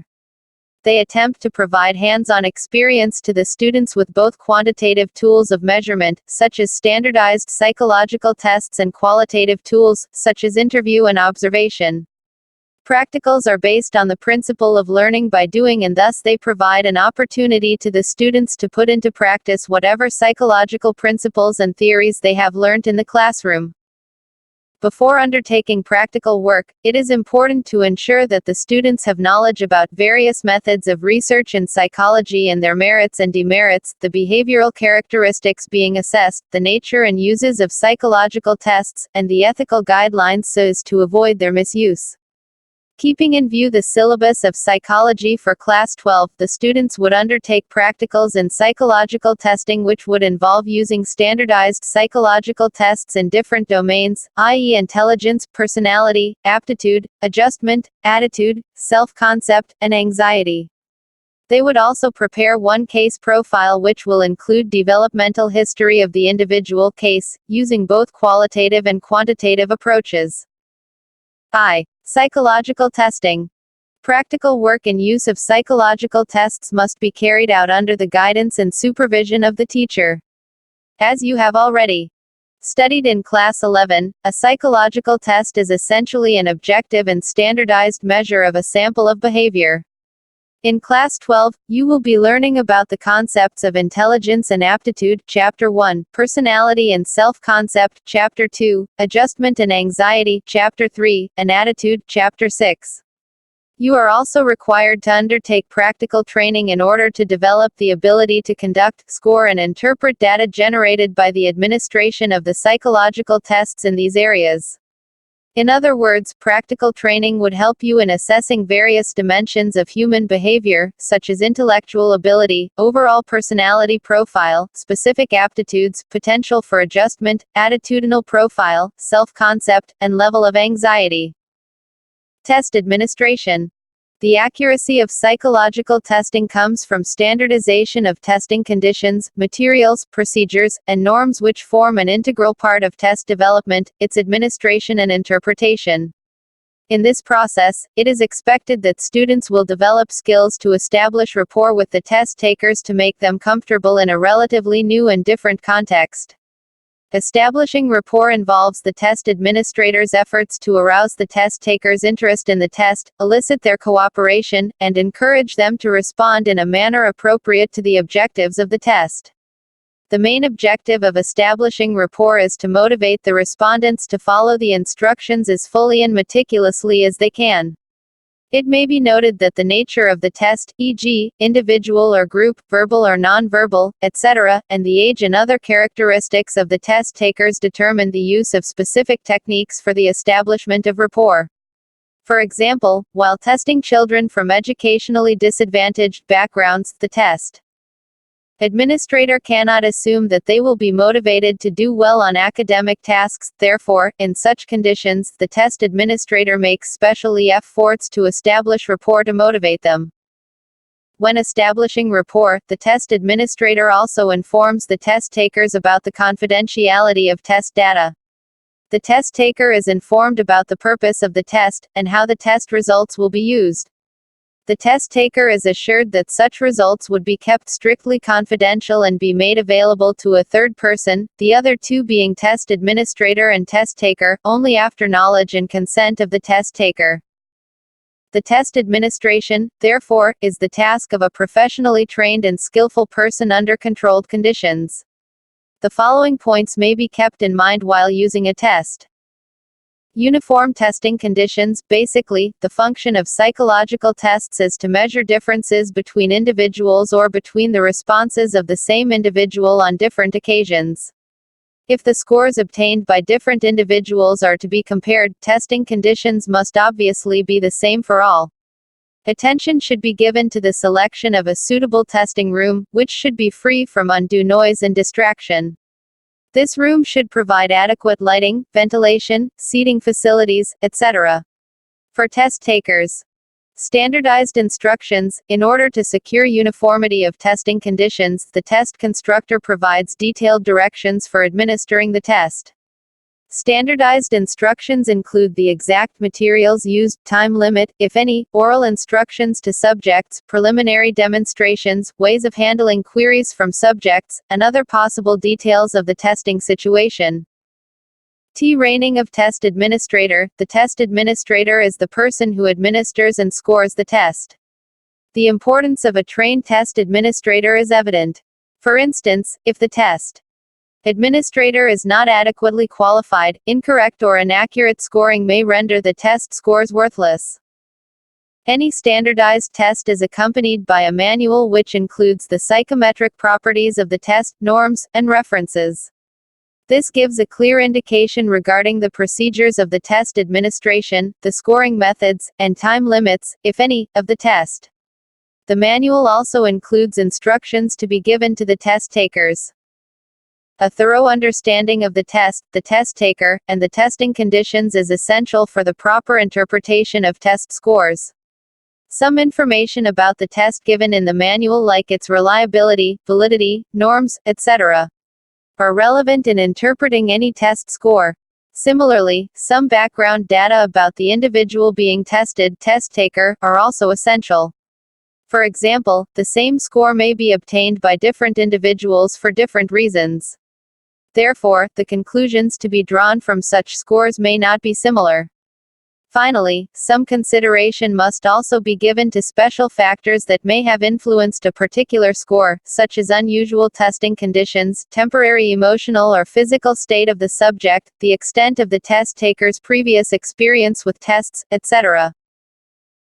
They attempt to provide hands-on experience to the students with both quantitative tools of measurement, such as standardized psychological tests, and qualitative tools, such as interview and observation. Practicals are based on the principle of learning by doing, and thus they provide an opportunity to the students to put into practice whatever psychological principles and theories they have learned in the classroom. Before undertaking practical work, it is important to ensure that the students have knowledge about various methods of research in psychology and their merits and demerits, the behavioral characteristics being assessed, the nature and uses of psychological tests, and the ethical guidelines so as to avoid their misuse. Keeping in view the syllabus of psychology for Class 12, the students would undertake practicals in psychological testing, which would involve using standardized psychological tests in different domains, i.e., intelligence, personality, aptitude, adjustment, attitude, self-concept, and anxiety. They would also prepare one case profile which will include developmental history of the individual case, using both qualitative and quantitative approaches. Psychological testing. Practical work and use of psychological tests must be carried out under the guidance and supervision of the teacher. As you have already studied in Class 11, a psychological test is essentially an objective and standardized measure of a sample of behavior. In Class 12, you will be learning about the concepts of intelligence and aptitude, Chapter 1, personality and self-concept, Chapter 2, adjustment and anxiety, Chapter 3, and attitude, Chapter 6. You are also required to undertake practical training in order to develop the ability to conduct, score, and interpret data generated by the administration of the psychological tests in these areas. In other words, practical training would help you in assessing various dimensions of human behavior, such as intellectual ability, overall personality profile, specific aptitudes, potential for adjustment, attitudinal profile, self-concept, and level of anxiety. Test administration. The accuracy of psychological testing comes from standardization of testing conditions, materials, procedures, and norms which form an integral part of test development, its administration and interpretation. In this process, it is expected that students will develop skills to establish rapport with the test takers to make them comfortable in a relatively new and different context. Establishing rapport involves the test administrator's efforts to arouse the test takers' interest in the test, elicit their cooperation, and encourage them to respond in a manner appropriate to the objectives of the test. The main objective of establishing rapport is to motivate the respondents to follow the instructions as fully and meticulously as they can. It may be noted that the nature of the test, e.g., individual or group, verbal or non-verbal, etc., and the age and other characteristics of the test takers determine the use of specific techniques for the establishment of rapport. For example, while testing children from educationally disadvantaged backgrounds, the test administrator cannot assume that they will be motivated to do well on academic tasks. Therefore, in such conditions, the test administrator makes special efforts to establish rapport to motivate them. When establishing rapport, the test administrator also informs the test takers about the confidentiality of test data. The test taker is informed about the purpose of the test, and how the test results will be used. The test taker is assured that such results would be kept strictly confidential and be made available to a third person, the other two being test administrator and test taker, only after knowledge and consent of the test taker. The test administration, therefore, is the task of a professionally trained and skillful person under controlled conditions. The following points may be kept in mind while using a test. Uniform testing conditions. Basically, the function of psychological tests is to measure differences between individuals or between the responses of the same individual on different occasions. If the scores obtained by different individuals are to be compared, testing conditions must obviously be the same for all. Attention should be given to the selection of a suitable testing room, which should be free from undue noise and distraction. This room should provide adequate lighting, ventilation, seating facilities, etc. For test takers, standardized instructions. In order to secure uniformity of testing conditions, the test constructor provides detailed directions for administering the test. Standardized instructions include the exact materials used, time limit, if any, oral instructions to subjects, preliminary demonstrations, ways of handling queries from subjects, and other possible details of the testing situation. Rating of test administrator. The test administrator is the person who administers and scores the test. The importance of a trained test administrator is evident. For instance, if the test administrator is not adequately qualified, incorrect or inaccurate scoring may render the test scores worthless. Any standardized test is accompanied by a manual which includes the psychometric properties of the test, norms, and references. This gives a clear indication regarding the procedures of the test administration, the scoring methods, and time limits, if any, of the test. The manual also includes instructions to be given to the test takers. A thorough understanding of the test taker, and the testing conditions is essential for the proper interpretation of test scores. Some information about the test given in the manual, like its reliability, validity, norms, etc., are relevant in interpreting any test score. Similarly, some background data about the individual being tested, test taker, are also essential. For example, the same score may be obtained by different individuals for different reasons. Therefore, the conclusions to be drawn from such scores may not be similar. Finally, some consideration must also be given to special factors that may have influenced a particular score, such as unusual testing conditions, temporary emotional or physical state of the subject, the extent of the test taker's previous experience with tests, etc.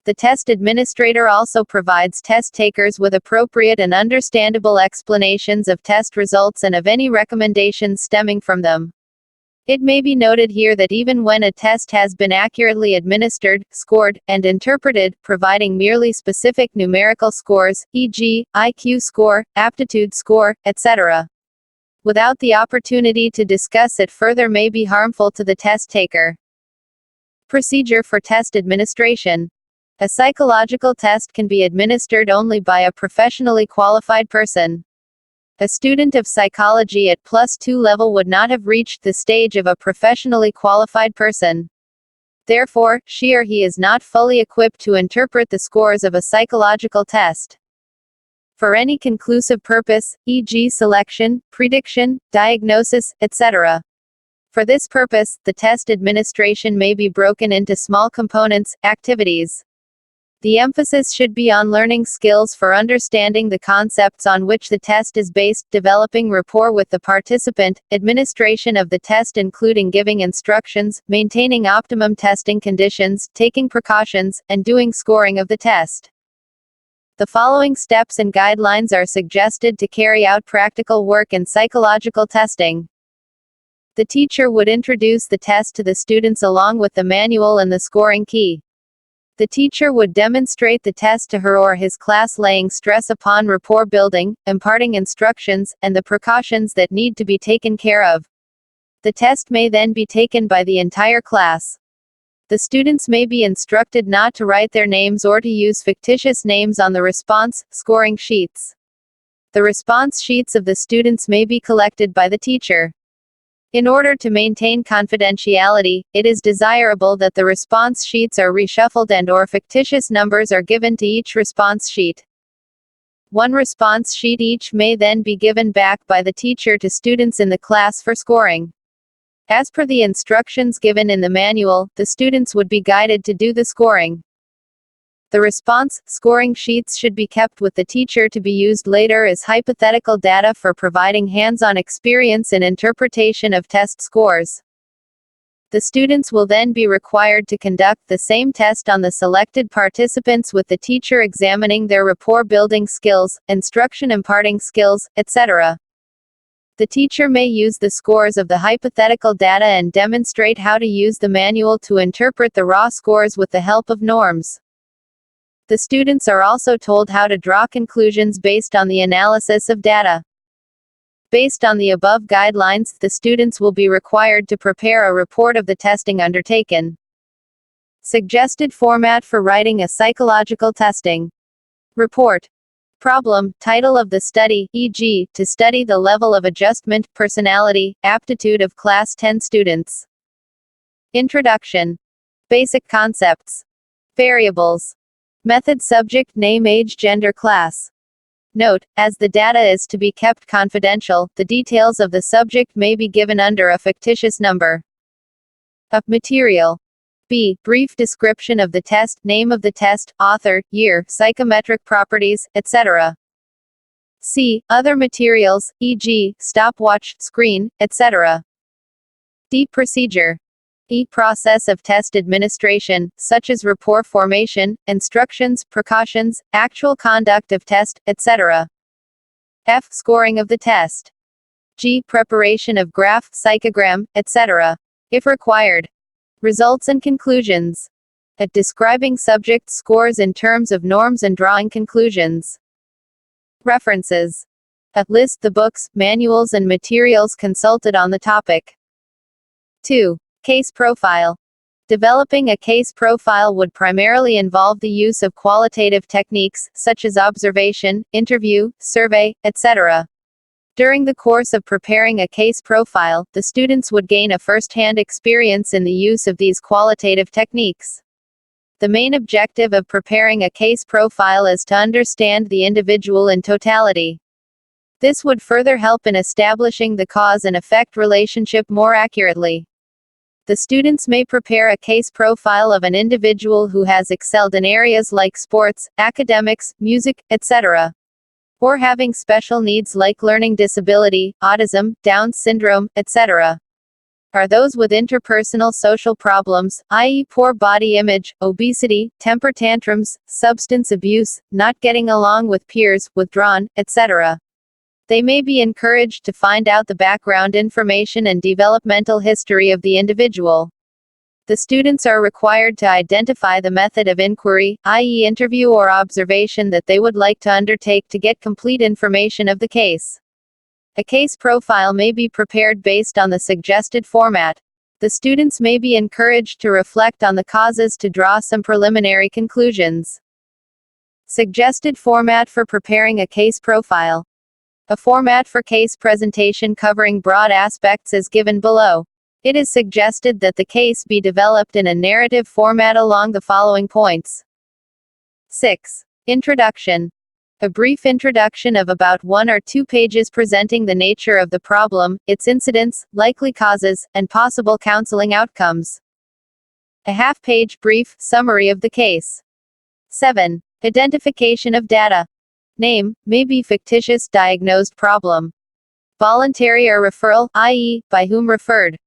The test administrator also provides test takers with appropriate and understandable explanations of test results and of any recommendations stemming from them. It may be noted here that even when a test has been accurately administered, scored, and interpreted, providing merely specific numerical scores, e.g., IQ score, aptitude score, etc., without the opportunity to discuss it further may be harmful to the test taker. Procedure for test administration. A psychological test can be administered only by a professionally qualified person. A student of psychology at +2 level would not have reached the stage of a professionally qualified person. Therefore, she or he is not fully equipped to interpret the scores of a psychological test for any conclusive purpose, e.g., selection, prediction, diagnosis, etc. For this purpose, the test administration may be broken into small components, activities. The emphasis should be on learning skills for understanding the concepts on which the test is based, developing rapport with the participant, administration of the test including giving instructions, maintaining optimum testing conditions, taking precautions, and doing scoring of the test. The following steps and guidelines are suggested to carry out practical work in psychological testing. The teacher would introduce the test to the students along with the manual and the scoring key. The teacher would demonstrate the test to her or his class, laying stress upon rapport building, imparting instructions, and the precautions that need to be taken care of. The test may then be taken by the entire class. The students may be instructed not to write their names or to use fictitious names on the response scoring sheets. The response sheets of the students may be collected by the teacher. In order to maintain confidentiality, it is desirable that the response sheets are reshuffled and/or fictitious numbers are given to each response sheet. One response sheet each may then be given back by the teacher to students in the class for scoring. As per the instructions given in the manual, the students would be guided to do the scoring. The response scoring sheets should be kept with the teacher to be used later as hypothetical data for providing hands-on experience in interpretation of test scores. The students will then be required to conduct the same test on the selected participants with the teacher examining their rapport building skills, instruction imparting skills, etc. The teacher may use the scores of the hypothetical data and demonstrate how to use the manual to interpret the raw scores with the help of norms. The students are also told how to draw conclusions based on the analysis of data. Based on the above guidelines, the students will be required to prepare a report of the testing undertaken. Suggested format for writing a psychological testing report. Problem, title of the study, e.g., to study the level of adjustment, personality, aptitude of Class 10 students. Introduction. Basic concepts. Variables. Method, subject, name, age, gender, class. Note, as the data is to be kept confidential, the details of the subject may be given under a fictitious number. A. Material. B. Brief description of the test, name of the test, author, year, psychometric properties, etc. C. Other materials, e.g., stopwatch, screen, etc. D. Procedure. E. Process of test administration, such as rapport formation, instructions, precautions, actual conduct of test, etc. F. Scoring of the test. G. Preparation of graph, psychogram, etc. if required. Results and conclusions. At describing subject scores in terms of norms and drawing conclusions. References. List the books, manuals and materials consulted on the topic. 2. Case profile. Developing a case profile would primarily involve the use of qualitative techniques, such as observation, interview, survey, etc. During the course of preparing a case profile, the students would gain a first-hand experience in the use of these qualitative techniques. The main objective of preparing a case profile is to understand the individual in totality. This would further help in establishing the cause and effect relationship more accurately. The students may prepare a case profile of an individual who has excelled in areas like sports, academics, music, etc. or having special needs like learning disability, autism, Down syndrome, etc. Are those with interpersonal social problems, i.e., poor body image, obesity, temper tantrums, substance abuse, not getting along with peers, withdrawn, etc. They may be encouraged to find out the background information and developmental history of the individual. The students are required to identify the method of inquiry, i.e., interview or observation that they would like to undertake to get complete information of the case. A case profile may be prepared based on the suggested format. The students may be encouraged to reflect on the causes to draw some preliminary conclusions. Suggested format for preparing a case profile. A format for case presentation covering broad aspects is given below. It is suggested that the case be developed in a narrative format along the following points. 6. Introduction. A brief introduction of about 1 or 2 pages presenting the nature of the problem, its incidence, likely causes, and possible counseling outcomes. A half-page brief summary of the case. 7. Identification of data. Name, may be fictitious diagnosed problem. Voluntary or referral, i.e., by whom referred,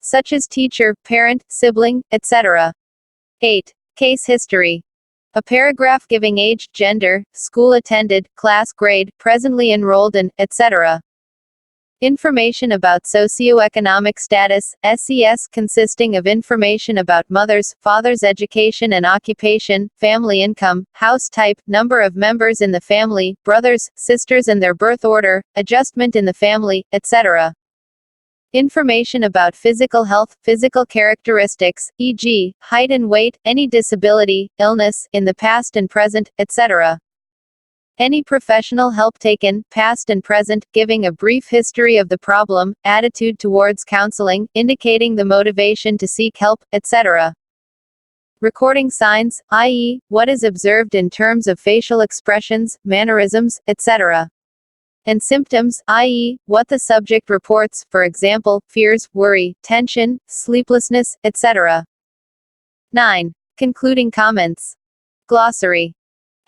such as teacher, parent, sibling, etc. 8. Case history. A paragraph giving age, gender, school attended, class grade, presently enrolled in, etc. Information about socioeconomic status, SES, consisting of information about mother's, father's education and occupation, family income, house type, number of members in the family, brothers, sisters and their birth order, adjustment in the family, etc. Information about physical health, physical characteristics, e.g., height and weight, any disability, illness, in the past and present, etc. Any professional help taken, past and present, giving a brief history of the problem, attitude towards counseling, indicating the motivation to seek help, etc. Recording signs, i.e., what is observed in terms of facial expressions, mannerisms, etc. And symptoms, i.e., what the subject reports, for example, fears, worry, tension, sleeplessness, etc. 9. Concluding comments. Glossary.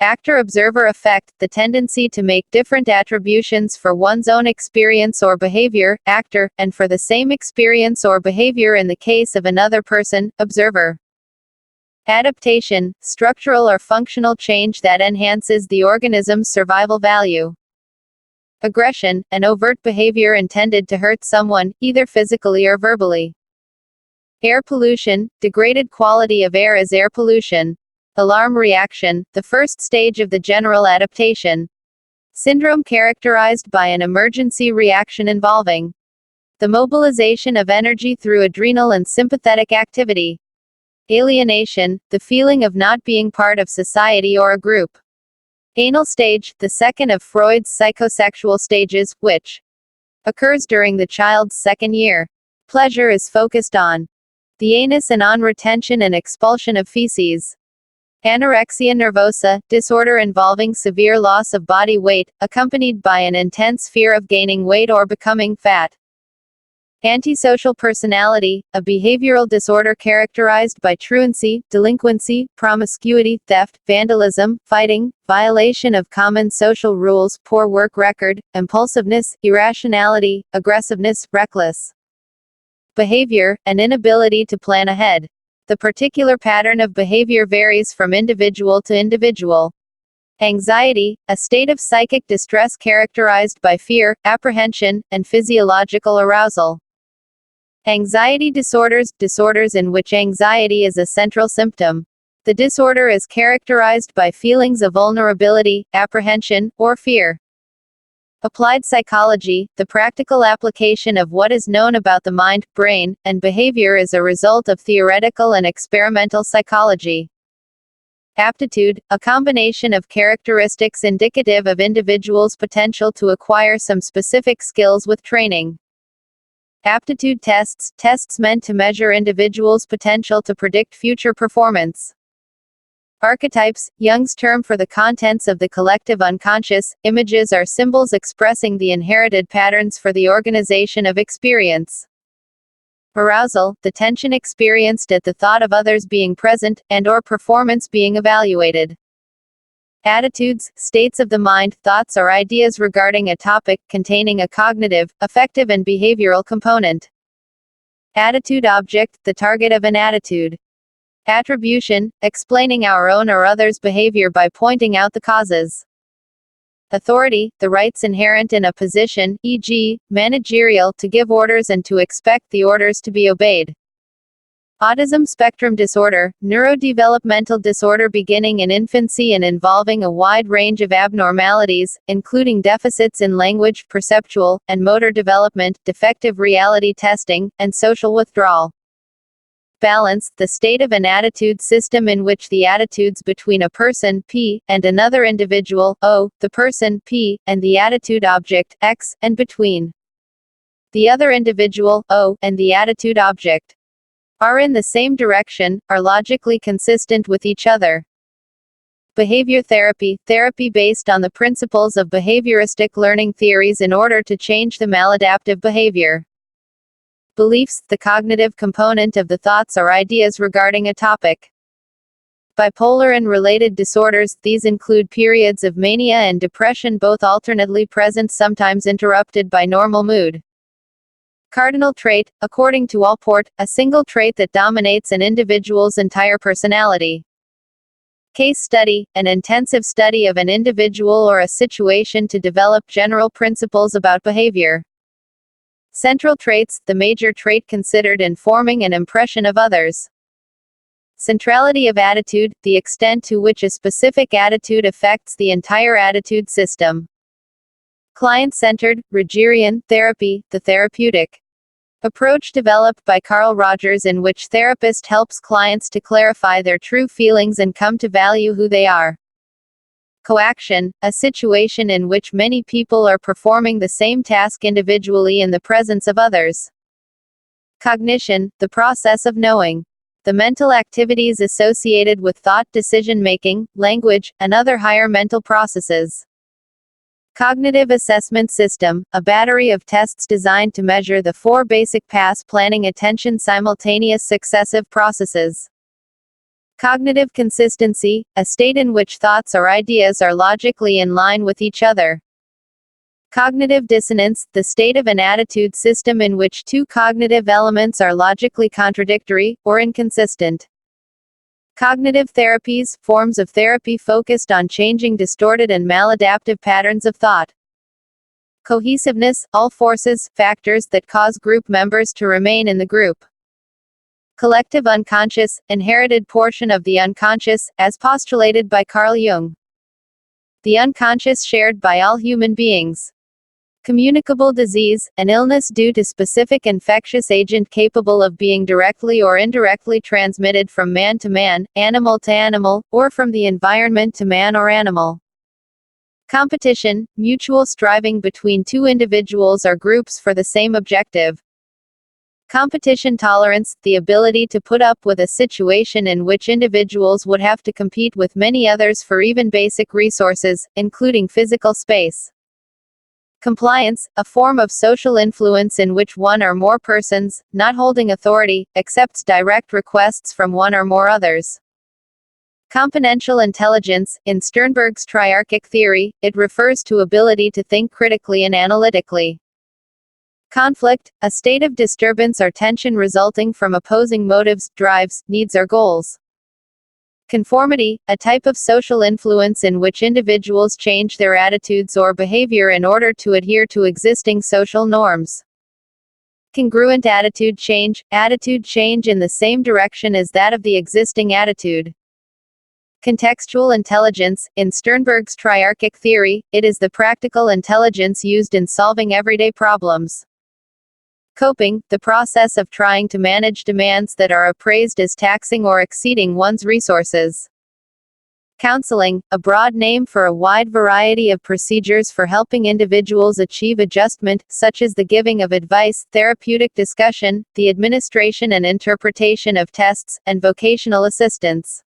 Actor-observer effect, the tendency to make different attributions for one's own experience or behavior, actor, and for the same experience or behavior in the case of another person, observer. Adaptation, structural or functional change that enhances the organism's survival value. Aggression, an overt behavior intended to hurt someone, either physically or verbally. Air pollution, degraded quality of air is air pollution. Alarm reaction, the first stage of the general adaptation. Syndrome characterized by an emergency reaction involving the mobilization of energy through adrenal and sympathetic activity. Alienation, the feeling of not being part of society or a group. Anal stage, the second of Freud's psychosexual stages, which occurs during the child's second year. Pleasure is focused on the anus and on retention and expulsion of feces. Anorexia nervosa, disorder involving severe loss of body weight, accompanied by an intense fear of gaining weight or becoming fat. Antisocial personality, a behavioral disorder characterized by truancy, delinquency, promiscuity, theft, vandalism, fighting, violation of common social rules, poor work record, impulsiveness, irrationality, aggressiveness, reckless behavior, an inability to plan ahead. The particular pattern of behavior varies from individual to individual. Anxiety, a state of psychic distress characterized by fear, apprehension, and physiological arousal. Anxiety disorders, disorders in which anxiety is a central symptom. The disorder is characterized by feelings of vulnerability, apprehension, or fear. Applied psychology, the practical application of what is known about the mind, brain, and behavior is a result of theoretical and experimental psychology. Aptitude, a combination of characteristics indicative of individuals' potential to acquire some specific skills with training. Aptitude tests, tests meant to measure individuals' potential to predict future performance. Archetypes, Jung's term for the contents of the collective unconscious. Images are symbols expressing the inherited patterns for the organization of experience. Arousal, the tension experienced at the thought of others being present, and/or performance being evaluated. Attitudes, states of the mind, thoughts or ideas regarding a topic, containing a cognitive, affective and behavioral component. Attitude object, the target of an attitude. Attribution, explaining our own or others' behavior by pointing out the causes. Authority, the rights inherent in a position, e.g., managerial, to give orders and to expect the orders to be obeyed. Autism spectrum disorder, neurodevelopmental disorder beginning in infancy and involving a wide range of abnormalities, including deficits in language, perceptual, and motor development, defective reality testing, and social withdrawal. Balance, the state of an attitude system in which the attitudes between a person, P, and another individual, O, the person, P, and the attitude object, X, and between The other individual, O, and the attitude object are in the same direction, are logically consistent with each other. Behavior therapy, therapy based on the principles of behavioristic learning theories in order to change the maladaptive behavior. Beliefs, the cognitive component of the thoughts or ideas regarding a topic. Bipolar and related disorders, these include periods of mania and depression, both alternately present, sometimes interrupted by normal mood. Cardinal trait, according to Allport, a single trait that dominates an individual's entire personality. Case study, an intensive study of an individual or a situation to develop general principles about behavior. Central traits, the major trait considered in forming an impression of others. Centrality of attitude, the extent to which a specific attitude affects the entire attitude system. Client-centered, Rogerian, therapy, the therapeutic approach developed by Carl Rogers in which therapist helps clients to clarify their true feelings and come to value who they are. Coaction, a situation in which many people are performing the same task individually in the presence of others. Cognition, the process of knowing. The mental activities associated with thought, decision-making, language, and other higher mental processes. Cognitive assessment system, a battery of tests designed to measure the 4 basic pass planning attention simultaneous successive processes. Cognitive consistency, a state in which thoughts or ideas are logically in line with each other. Cognitive dissonance, the state of an attitude system in which 2 cognitive elements are logically contradictory, or inconsistent. Cognitive therapies, forms of therapy focused on changing distorted and maladaptive patterns of thought. Cohesiveness, all forces, factors that cause group members to remain in the group. Collective unconscious, inherited portion of the unconscious, as postulated by Carl Jung. The unconscious shared by all human beings. Communicable disease, an illness due to specific infectious agent capable of being directly or indirectly transmitted from man to man, animal to animal, or from the environment to man or animal. Competition, mutual striving between 2 individuals or groups for the same objective. Competition tolerance, the ability to put up with a situation in which individuals would have to compete with many others for even basic resources, including physical space. Compliance, a form of social influence in which one or more persons, not holding authority, accepts direct requests from one or more others. Componential intelligence, in Sternberg's triarchic theory, it refers to ability to think critically and analytically. Conflict, a state of disturbance or tension resulting from opposing motives, drives, needs or goals. Conformity, a type of social influence in which individuals change their attitudes or behavior in order to adhere to existing social norms. Congruent attitude change in the same direction as that of the existing attitude. Contextual intelligence, in Sternberg's triarchic theory, it is the practical intelligence used in solving everyday problems. Coping, the process of trying to manage demands that are appraised as taxing or exceeding one's resources. Counseling, a broad name for a wide variety of procedures for helping individuals achieve adjustment, such as the giving of advice, therapeutic discussion, the administration and interpretation of tests, and vocational assistance.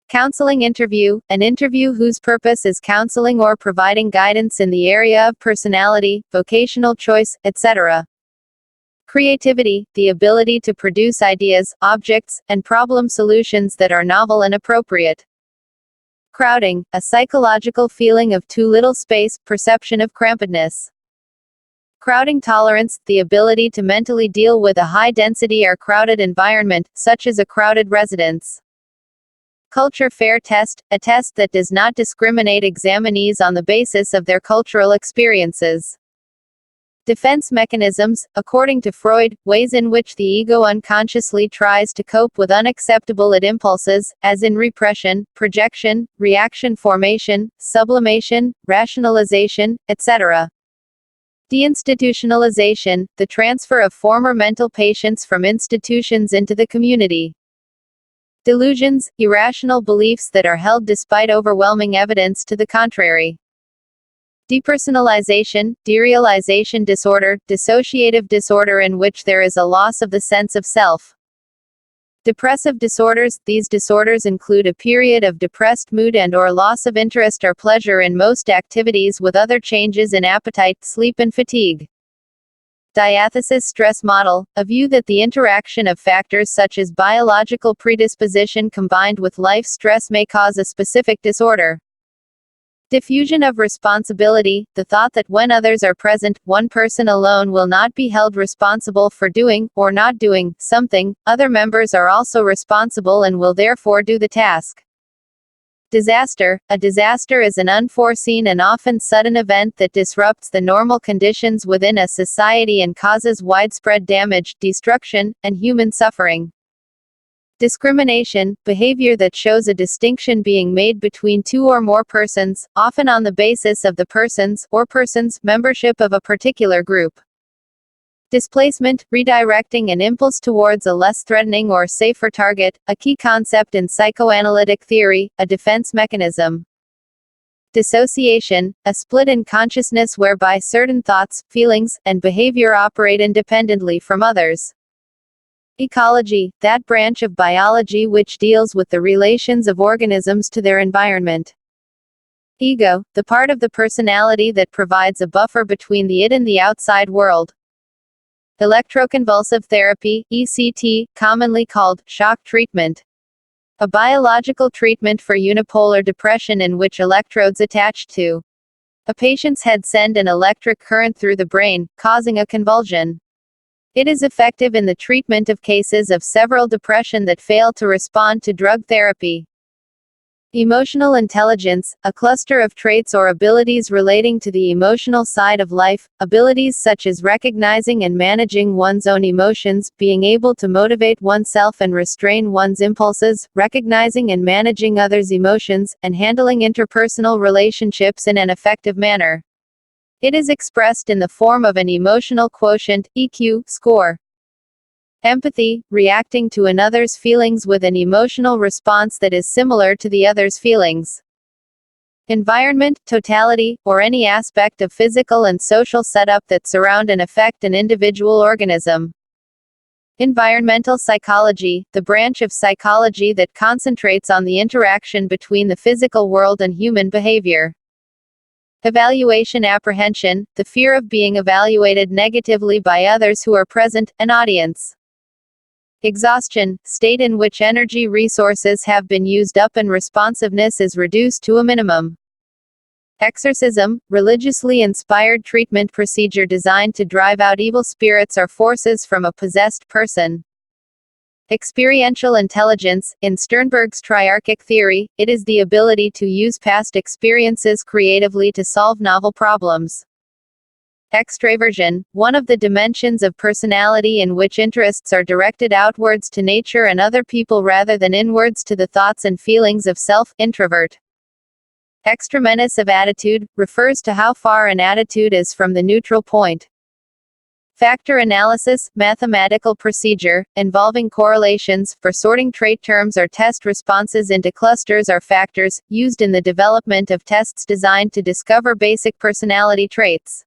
Counseling interview, an interview whose purpose is counseling or providing guidance in the area of personality, vocational choice, etc. Creativity, the ability to produce ideas, objects, and problem solutions that are novel and appropriate. Crowding, a psychological feeling of too little space, perception of crampedness. Crowding tolerance, the ability to mentally deal with a high-density or crowded environment, such as a crowded residence. Culture fair test, a test that does not discriminate examinees on the basis of their cultural experiences. Defense mechanisms, according to Freud, ways in which the ego unconsciously tries to cope with unacceptable impulses, as in repression, projection, reaction formation, sublimation, rationalization, etc. Deinstitutionalization, the transfer of former mental patients from institutions into the community. Delusions, irrational beliefs that are held despite overwhelming evidence to the contrary. Depersonalization, derealization disorder, dissociative disorder in which there is a loss of the sense of self. Depressive disorders. These disorders include a period of depressed mood and/or loss of interest or pleasure in most activities with other changes in appetite, sleep and fatigue. Diathesis stress model, a view that the interaction of factors such as biological predisposition combined with life stress may cause a specific disorder. Diffusion of responsibility, the thought that when others are present, one person alone will not be held responsible for doing, or not doing, something, other members are also responsible and will therefore do the task. Disaster. A disaster is an unforeseen and often sudden event that disrupts the normal conditions within a society and causes widespread damage, destruction, and human suffering. Discrimination, behavior that shows a distinction being made between two or more persons, often on the basis of the person's, or persons' membership of a particular group. Displacement, redirecting an impulse towards a less threatening or safer target, a key concept in psychoanalytic theory, a defense mechanism. Dissociation, a split in consciousness whereby certain thoughts, feelings, and behavior operate independently from others. Ecology, that branch of biology which deals with the relations of organisms to their environment. Ego, the part of the personality that provides a buffer between the id and the outside world. Electroconvulsive therapy, ECT, commonly called shock treatment. A biological treatment for unipolar depression in which electrodes attached to a patient's head send an electric current through the brain, causing a convulsion. It is effective in the treatment of cases of severe depression that fail to respond to drug therapy. Emotional intelligence, a cluster of traits or abilities relating to the emotional side of life, abilities such as recognizing and managing one's own emotions, being able to motivate oneself and restrain one's impulses, recognizing and managing others' emotions, and handling interpersonal relationships in an effective manner. It is expressed in the form of an emotional quotient, EQ, score. Empathy, reacting to another's feelings with an emotional response that is similar to the other's feelings. Environment, totality, or any aspect of physical and social setup that surround and affect an individual organism. Environmental psychology, the branch of psychology that concentrates on the interaction between the physical world and human behavior. Evaluation apprehension, the fear of being evaluated negatively by others who are present, an audience. Exhaustion, state in which energy resources have been used up and responsiveness is reduced to a minimum. Exorcism, religiously inspired treatment procedure designed to drive out evil spirits or forces from a possessed person. Experiential intelligence, in Sternberg's triarchic theory, it is the ability to use past experiences creatively to solve novel problems. Extraversion, one of the dimensions of personality in which interests are directed outwards to nature and other people rather than inwards to the thoughts and feelings of self, introvert. Extremeness of attitude, refers to how far an attitude is from the neutral point. Factor analysis, mathematical procedure, involving correlations, for sorting trait terms or test responses into clusters or factors, used in the development of tests designed to discover basic personality traits.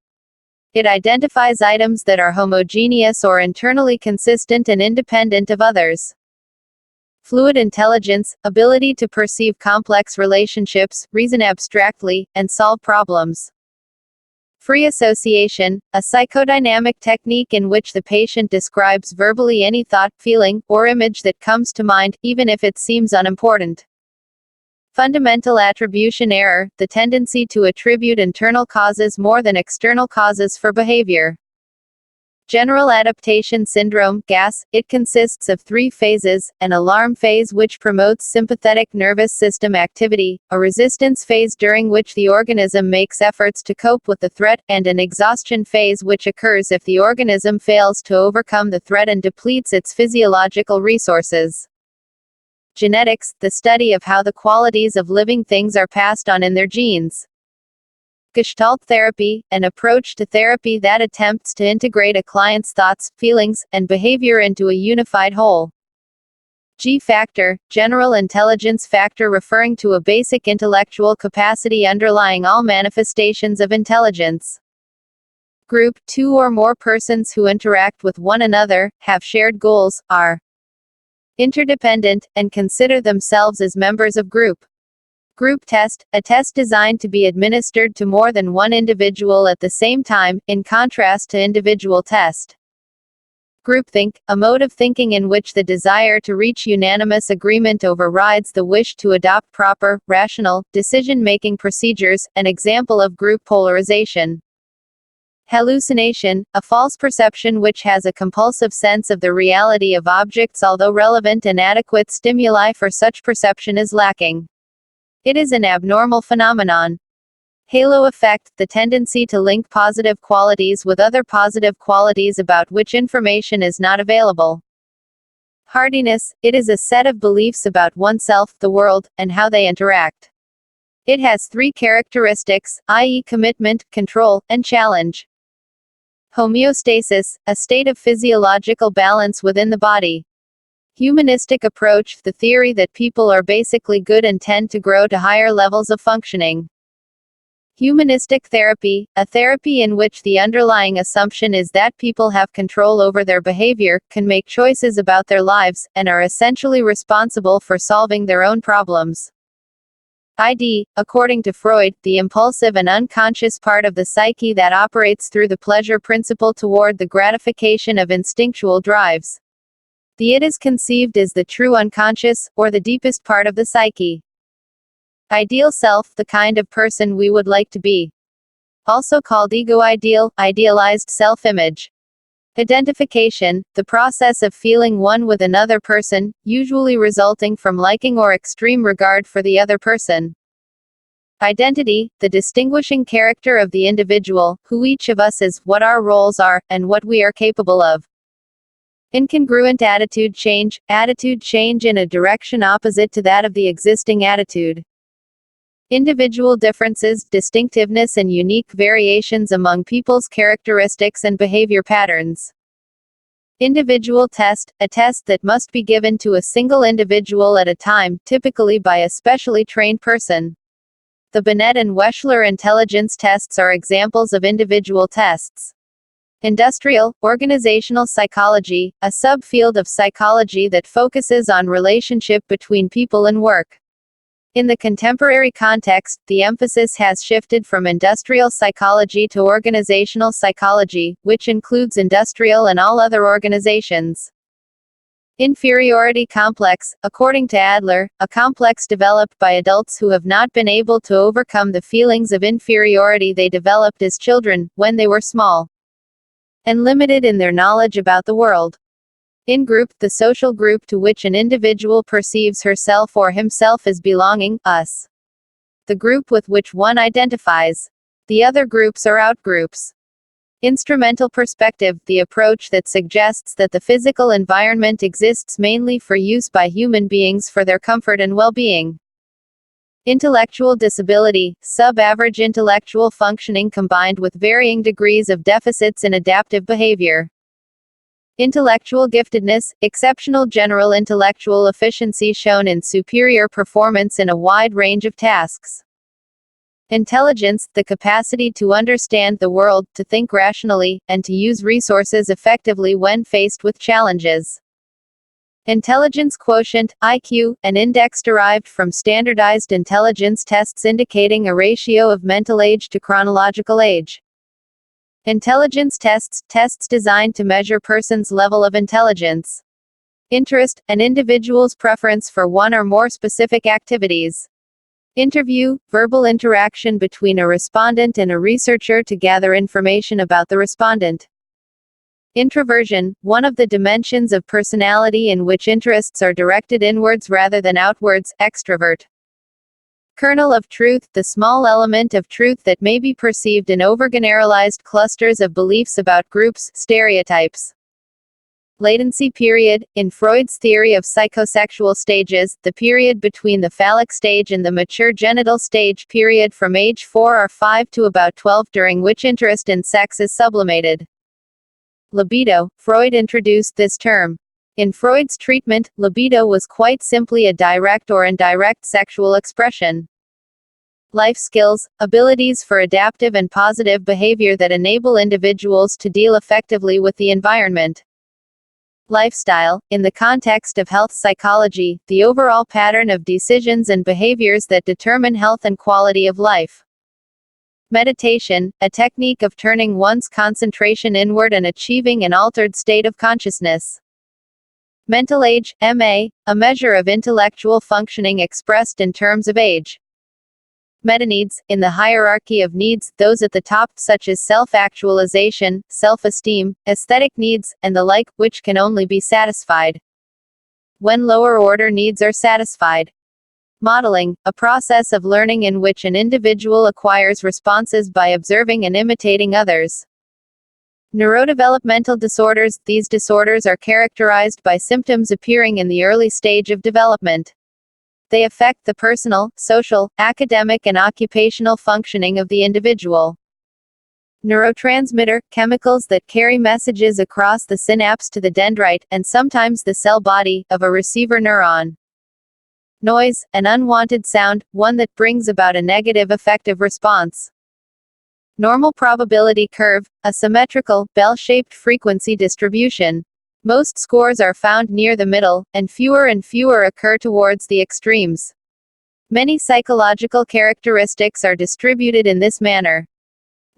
It identifies items that are homogeneous or internally consistent and independent of others. Fluid intelligence, ability to perceive complex relationships, reason abstractly, and solve problems. Free association, a psychodynamic technique in which the patient describes verbally any thought, feeling, or image that comes to mind, even if it seems unimportant. Fundamental attribution error, the tendency to attribute internal causes more than external causes for behavior. General adaptation syndrome, GAS, it consists of 3 phases: an alarm phase which promotes sympathetic nervous system activity, a resistance phase during which the organism makes efforts to cope with the threat, and an exhaustion phase which occurs if the organism fails to overcome the threat and depletes its physiological resources. Genetics, the study of how the qualities of living things are passed on in their genes. Gestalt therapy, an approach to therapy that attempts to integrate a client's thoughts, feelings, and behavior into a unified whole. G factor, general intelligence factor, referring to a basic intellectual capacity underlying all manifestations of intelligence. Group, two or more persons who interact with one another, have shared goals, are interdependent, and consider themselves as members of group. Group test, a test designed to be administered to more than one individual at the same time, in contrast to individual test. Groupthink, a mode of thinking in which the desire to reach unanimous agreement overrides the wish to adopt proper, rational, decision-making procedures, an example of group polarization. Hallucination, a false perception which has a compulsive sense of the reality of objects although relevant and adequate stimuli for such perception is lacking. It is an abnormal phenomenon. Halo effect, the tendency to link positive qualities with other positive qualities about which information is not available. Hardiness, it is a set of beliefs about oneself, the world, and how they interact. It has three characteristics, i.e., commitment, control, and challenge. Homeostasis, a state of physiological balance within the body. Humanistic approach, the theory that people are basically good and tend to grow to higher levels of functioning. Humanistic therapy, a therapy in which the underlying assumption is that people have control over their behavior, can make choices about their lives, and are essentially responsible for solving their own problems. ID, according to Freud, the impulsive and unconscious part of the psyche that operates through the pleasure principle toward the gratification of instinctual drives. The id is conceived as the true unconscious, or the deepest part of the psyche. Ideal self, the kind of person we would like to be. Also called ego ideal, idealized self-image. Identification, the process of feeling one with another person, usually resulting from liking or extreme regard for the other person. Identity, the distinguishing character of the individual, who each of us is, what our roles are, and what we are capable of. Incongruent attitude change in a direction opposite to that of the existing attitude. Individual differences, distinctiveness and unique variations among people's characteristics and behavior patterns. Individual test, a test that must be given to a single individual at a time, typically by a specially trained person. The Binet and Wechsler intelligence tests are examples of individual tests. Industrial, organizational psychology, a subfield of psychology that focuses on relationship between people and work. In the contemporary context, the emphasis has shifted from industrial psychology to organizational psychology, which includes industrial and all other organizations. Inferiority complex, according to Adler, a complex developed by adults who have not been able to overcome the feelings of inferiority they developed as children, when they were small and limited in their knowledge about the world. In-group, the social group to which an individual perceives herself or himself as belonging, us. The group with which one identifies. The other groups are outgroups. Instrumental perspective, the approach that suggests that the physical environment exists mainly for use by human beings for their comfort and well-being. Intellectual disability, sub-average intellectual functioning combined with varying degrees of deficits in adaptive behavior. Intellectual giftedness, exceptional general intellectual efficiency shown in superior performance in a wide range of tasks. Intelligence, the capacity to understand the world, to think rationally, and to use resources effectively when faced with challenges. Intelligence quotient, IQ, an index derived from standardized intelligence tests indicating a ratio of mental age to chronological age. Intelligence tests, tests designed to measure person's level of intelligence. Interest, an individual's preference for one or more specific activities. Interview, verbal interaction between a respondent and a researcher to gather information about the respondent. Introversion, one of the dimensions of personality in which interests are directed inwards rather than outwards, extrovert. Kernel of truth, the small element of truth that may be perceived in overgeneralized clusters of beliefs about groups, stereotypes. Latency period, in Freud's theory of psychosexual stages, the period between the phallic stage and the mature genital stage period from age 4 or 5 to about 12 during which interest in sex is sublimated. Libido, Freud introduced this term. In Freud's treatment, libido was quite simply a direct or indirect sexual expression. Life skills, abilities for adaptive and positive behavior that enable individuals to deal effectively with the environment. Lifestyle, in the context of health psychology, the overall pattern of decisions and behaviors that determine health and quality of life. Meditation, a technique of turning one's concentration inward and achieving an altered state of consciousness. Mental age, MA, a measure of intellectual functioning expressed in terms of age. Metaneeds, in the hierarchy of needs, those at the top, such as self-actualization, self-esteem, aesthetic needs, and the like, which can only be satisfied when lower-order needs are satisfied. Modeling, a process of learning in which an individual acquires responses by observing and imitating others. Neurodevelopmental disorders, these disorders are characterized by symptoms appearing in the early stage of development. They affect the personal, social, academic and occupational functioning of the individual. Neurotransmitter, chemicals that carry messages across the synapse to the dendrite, and sometimes the cell body, of a receiver neuron. Noise, an unwanted sound, one that brings about a negative affective response. Normal probability curve, a symmetrical, bell-shaped frequency distribution. Most scores are found near the middle, and fewer occur towards the extremes. Many psychological characteristics are distributed in this manner.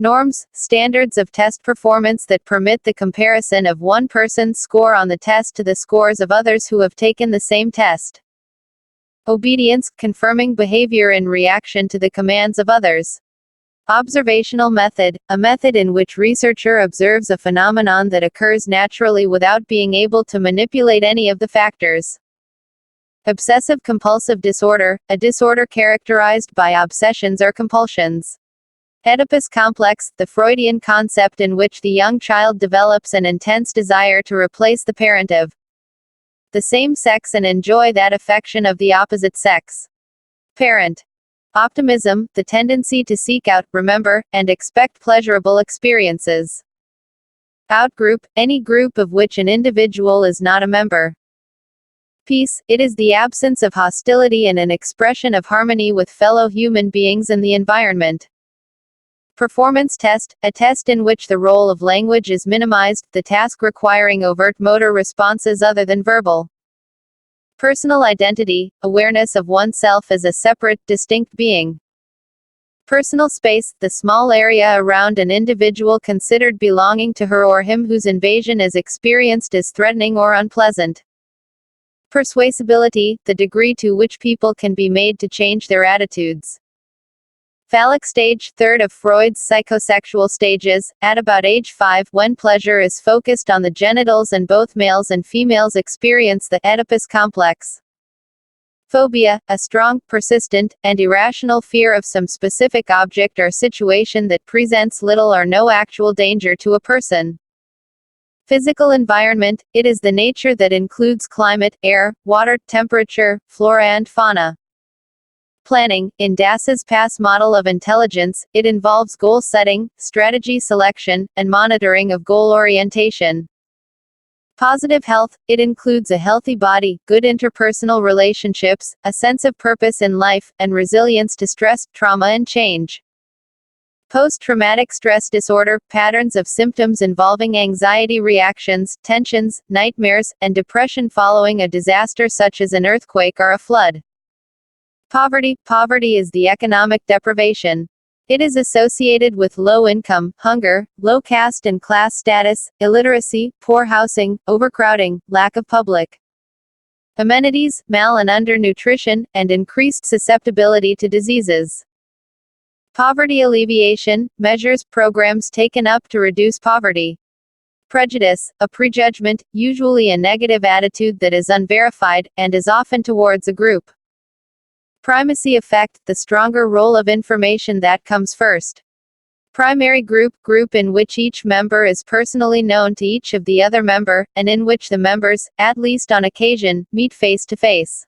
Norms, standards of test performance that permit the comparison of one person's score on the test to the scores of others who have taken the same test. Obedience, confirming behavior in reaction to the commands of others. Observational method, a method in which researcher observes a phenomenon that occurs naturally without being able to manipulate any of the factors. Obsessive-compulsive disorder, a disorder characterized by obsessions or compulsions. Oedipus complex, the Freudian concept in which the young child develops an intense desire to replace the parent of the same sex and enjoy that affection of the opposite sex. Parent. Optimism, the tendency to seek out, remember, and expect pleasurable experiences. Outgroup, any group of which an individual is not a member. Peace, it is the absence of hostility and an expression of harmony with fellow human beings and the environment. Performance test, a test in which the role of language is minimized, the task requiring overt motor responses other than verbal. Personal identity, awareness of oneself as a separate, distinct being. Personal space, the small area around an individual considered belonging to her or him whose invasion is experienced as threatening or unpleasant. Persuasibility, the degree to which people can be made to change their attitudes. Phallic stage, third of Freud's psychosexual stages, at about age 5, when pleasure is focused on the genitals and both males and females experience the Oedipus complex. Phobia, a strong, persistent, and irrational fear of some specific object or situation that presents little or no actual danger to a person. Physical environment, it is the nature that includes climate, air, water, temperature, flora and fauna. Planning, in Das's PASS model of intelligence, it involves goal setting, strategy selection, and monitoring of goal orientation. Positive health, it includes a healthy body, good interpersonal relationships, a sense of purpose in life, and resilience to stress, trauma and change. Post-traumatic stress disorder, patterns of symptoms involving anxiety reactions, tensions, nightmares, and depression following a disaster such as an earthquake or a flood. Poverty is the economic deprivation. It is associated with low income, hunger, low caste and class status, illiteracy, poor housing, overcrowding, lack of public amenities, mal and undernutrition, and increased susceptibility to diseases. Poverty alleviation, measures, programs taken up to reduce poverty. Prejudice, a prejudgment, usually a negative attitude that is unverified, and is often towards a group. Primacy effect, the stronger role of information that comes first. Primary group, group in which each member is personally known to each of the other member, and in which the members, at least on occasion, meet face to face.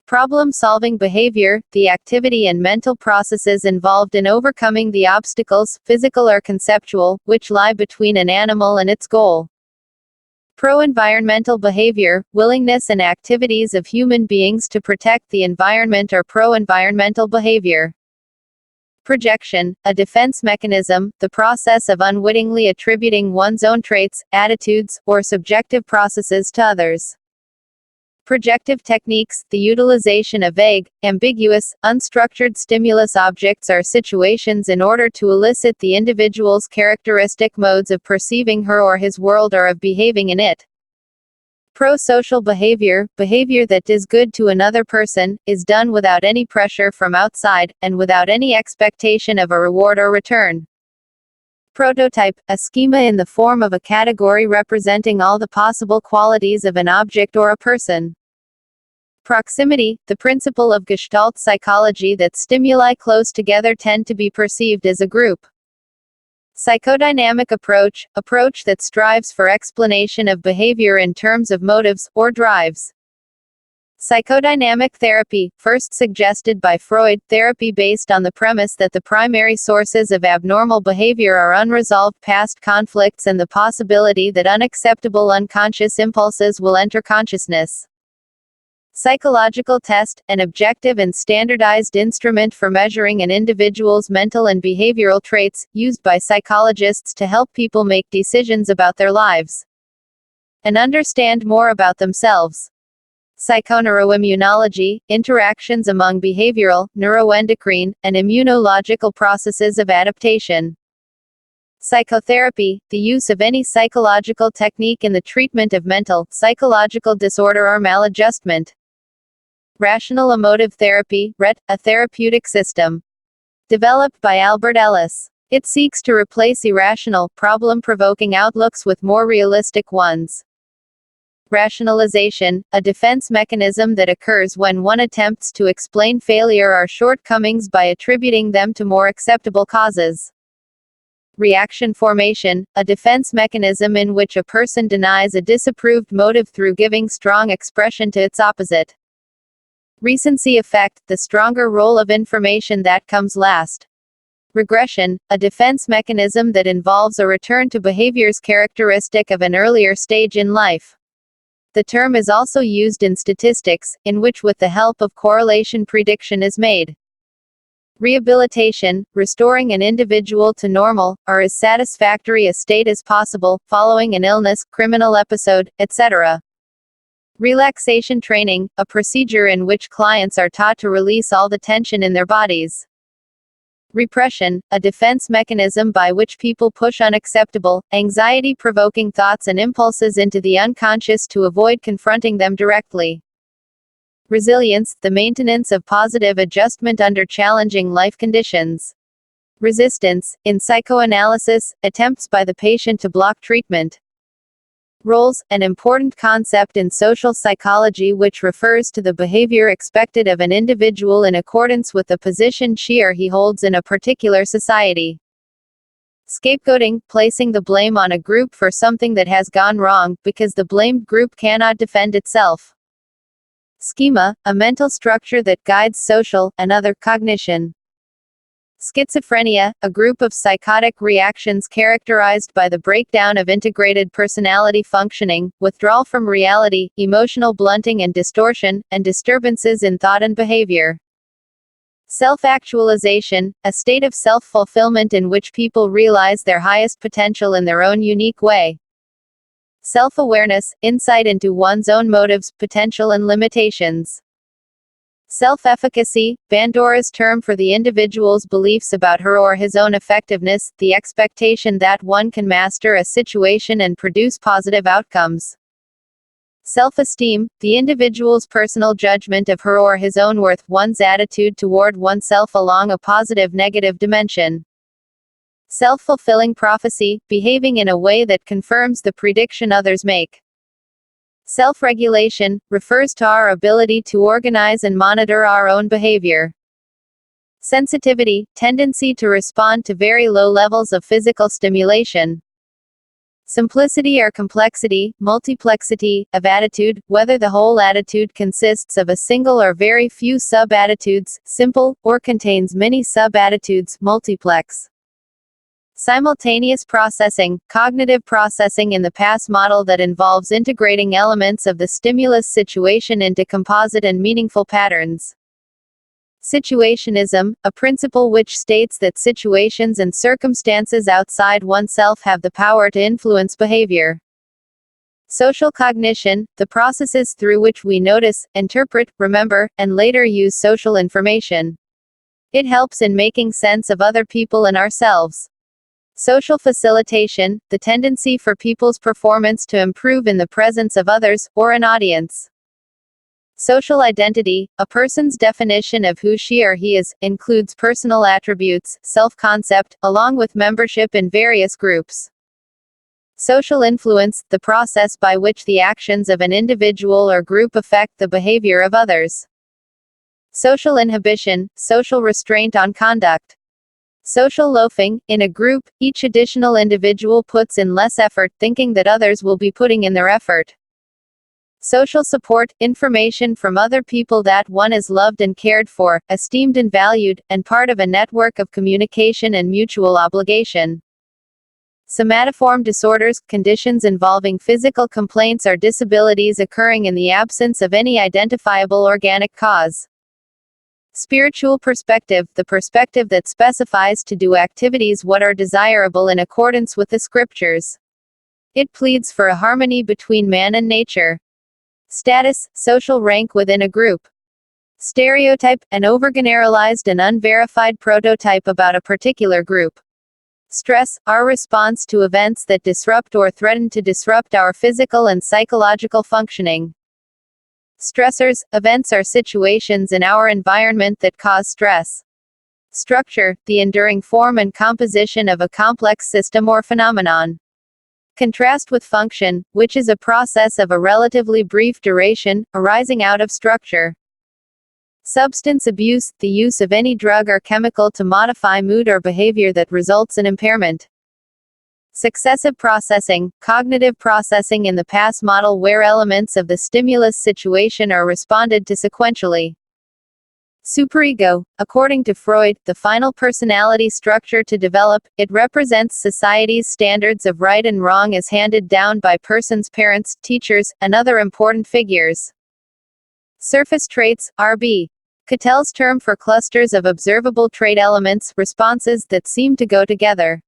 Problem-solving behavior, the activity and mental processes involved in overcoming the obstacles, physical or conceptual, which lie between an animal and its goal. Pro-environmental behavior, willingness and activities of human beings to protect the environment are pro-environmental behavior. Projection, a defense mechanism, the process of unwittingly attributing one's own traits, attitudes, or subjective processes to others. Projective techniques, the utilization of vague, ambiguous, unstructured stimulus objects or situations in order to elicit the individual's characteristic modes of perceiving her or his world or of behaving in it. Pro-social behavior, behavior that does good to another person, is done without any pressure from outside, and without any expectation of a reward or return. Prototype, a schema in the form of a category representing all the possible qualities of an object or a person. Proximity, the principle of Gestalt psychology that stimuli close together tend to be perceived as a group. Psychodynamic approach, approach that strives for explanation of behavior in terms of motives, or drives. Psychodynamic therapy, first suggested by Freud, therapy based on the premise that the primary sources of abnormal behavior are unresolved past conflicts and the possibility that unacceptable unconscious impulses will enter consciousness. Psychological test, an objective and standardized instrument for measuring an individual's mental and behavioral traits, used by psychologists to help people make decisions about their lives and understand more about themselves. Psychoneuroimmunology, interactions among behavioral, neuroendocrine, and immunological processes of adaptation. Psychotherapy, the use of any psychological technique in the treatment of mental, psychological disorder or maladjustment. Rational emotive therapy, RET, a therapeutic system developed by Albert Ellis. It seeks to replace irrational, problem-provoking outlooks with more realistic ones. Rationalization, a defense mechanism that occurs when one attempts to explain failure or shortcomings by attributing them to more acceptable causes. Reaction formation, a defense mechanism in which a person denies a disapproved motive through giving strong expression to its opposite. Recency effect, the stronger role of information that comes last. Regression, a defense mechanism that involves a return to behaviors characteristic of an earlier stage in life. The term is also used in statistics, in which with the help of correlation prediction is made. Rehabilitation, restoring an individual to normal, or as satisfactory a state as possible, following an illness, criminal episode, etc. Relaxation training, a procedure in which clients are taught to release all the tension in their bodies. Repression, a defense mechanism by which people push unacceptable, anxiety-provoking thoughts and impulses into the unconscious to avoid confronting them directly. Resilience, the maintenance of positive adjustment under challenging life conditions. Resistance, in psychoanalysis, attempts by the patient to block treatment. Roles, an important concept in social psychology which refers to the behavior expected of an individual in accordance with the position she or he holds in a particular society. Scapegoating, placing the blame on a group for something that has gone wrong, because the blamed group cannot defend itself. Schema, a mental structure that guides social and other cognition. Schizophrenia, a group of psychotic reactions characterized by the breakdown of integrated personality functioning, withdrawal from reality, emotional blunting and distortion, and disturbances in thought and behavior. Self-actualization, a state of self-fulfillment in which people realize their highest potential in their own unique way. Self-awareness, insight into one's own motives, potential and limitations. Self-efficacy, Bandura's term for the individual's beliefs about her or his own effectiveness, the expectation that one can master a situation and produce positive outcomes. Self-esteem, the individual's personal judgment of her or his own worth, one's attitude toward oneself along a positive-negative dimension. Self-fulfilling prophecy, behaving in a way that confirms the prediction others make. Self-regulation, refers to our ability to organize and monitor our own behavior. Sensitivity, tendency to respond to very low levels of physical stimulation. Simplicity or complexity, multiplexity, of attitude, whether the whole attitude consists of a single or very few sub-attitudes, simple, or contains many sub-attitudes, multiplex. Simultaneous processing, cognitive processing in the PASS model that involves integrating elements of the stimulus situation into composite and meaningful patterns. Situationism, a principle which states that situations and circumstances outside oneself have the power to influence behavior. Social cognition, the processes through which we notice, interpret, remember, and later use social information. It helps in making sense of other people and ourselves. Social facilitation, the tendency for people's performance to improve in the presence of others, or an audience. Social identity, a person's definition of who she or he is, includes personal attributes, self-concept, along with membership in various groups. Social influence, the process by which the actions of an individual or group affect the behavior of others. Social inhibition, social restraint on conduct. Social loafing, in a group, each additional individual puts in less effort, thinking that others will be putting in their effort. Social support, information from other people that one is loved and cared for, esteemed and valued, and part of a network of communication and mutual obligation. Somatoform disorders, conditions involving physical complaints or disabilities occurring in the absence of any identifiable organic cause. Spiritual perspective, the perspective that specifies to do activities what are desirable in accordance with the scriptures. It pleads for a harmony between man and nature. Status, social rank within a group. Stereotype, an overgeneralized and unverified prototype about a particular group. Stress, our response to events that disrupt or threaten to disrupt our physical and psychological functioning. Stressors, events or situations in our environment that cause stress. Structure, the enduring form and composition of a complex system or phenomenon. Contrast with function, which is a process of a relatively brief duration, arising out of structure. Substance abuse, the use of any drug or chemical to modify mood or behavior that results in impairment. Successive processing, cognitive processing in the PASS model where elements of the stimulus situation are responded to sequentially. Superego, according to Freud, the final personality structure to develop, it represents society's standards of right and wrong as handed down by persons' parents, teachers, and other important figures. Surface traits, RB. Cattell's term for clusters of observable trait elements, responses that seem to go together.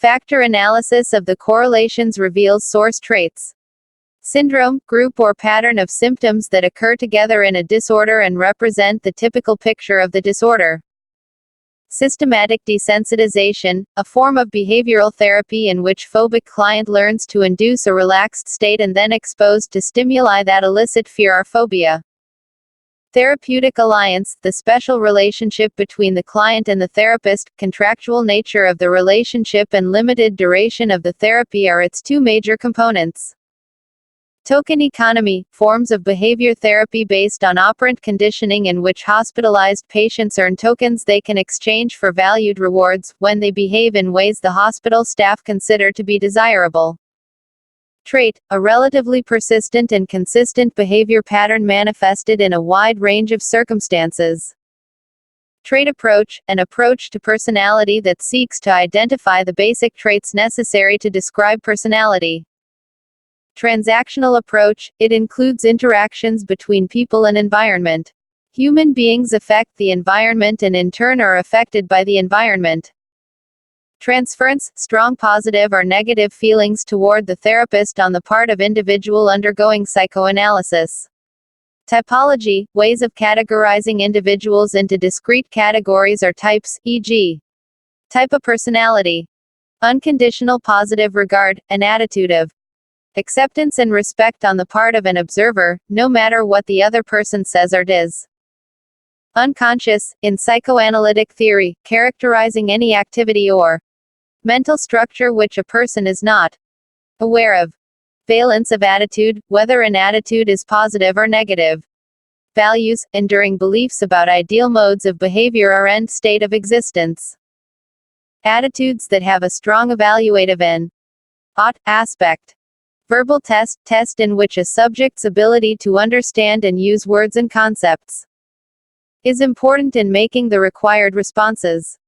Factor analysis of the correlations reveals source traits. Syndrome, group or pattern of symptoms that occur together in a disorder and represent the typical picture of the disorder. Systematic desensitization, a form of behavioral therapy in which phobic client learns to induce a relaxed state and then exposed to stimuli that elicit fear or phobia. Therapeutic alliance, the special relationship between the client and the therapist, contractual nature of the relationship and limited duration of the therapy are its two major components. Token economy, forms of behavior therapy based on operant conditioning in which hospitalized patients earn tokens they can exchange for valued rewards, when they behave in ways the hospital staff consider to be desirable. Trait, a relatively persistent and consistent behavior pattern manifested in a wide range of circumstances. Trait approach, an approach to personality that seeks to identify the basic traits necessary to describe personality. Transactional approach, it includes interactions between people and environment. Human beings affect the environment and in turn are affected by the environment. Transference, strong positive or negative feelings toward the therapist on the part of individual undergoing psychoanalysis. Typology, ways of categorizing individuals into discrete categories or types, e.g. type of personality. Unconditional positive regard, an attitude of acceptance and respect on the part of an observer, no matter what the other person says or does. Unconscious, in psychoanalytic theory, characterizing any activity or mental structure which a person is not aware of. Valence of attitude, whether an attitude is positive or negative. Values, enduring beliefs about ideal modes of behavior or end state of existence. Attitudes that have a strong evaluative and aspect. Verbal test, test in which a subject's ability to understand and use words and concepts is important in making the required responses.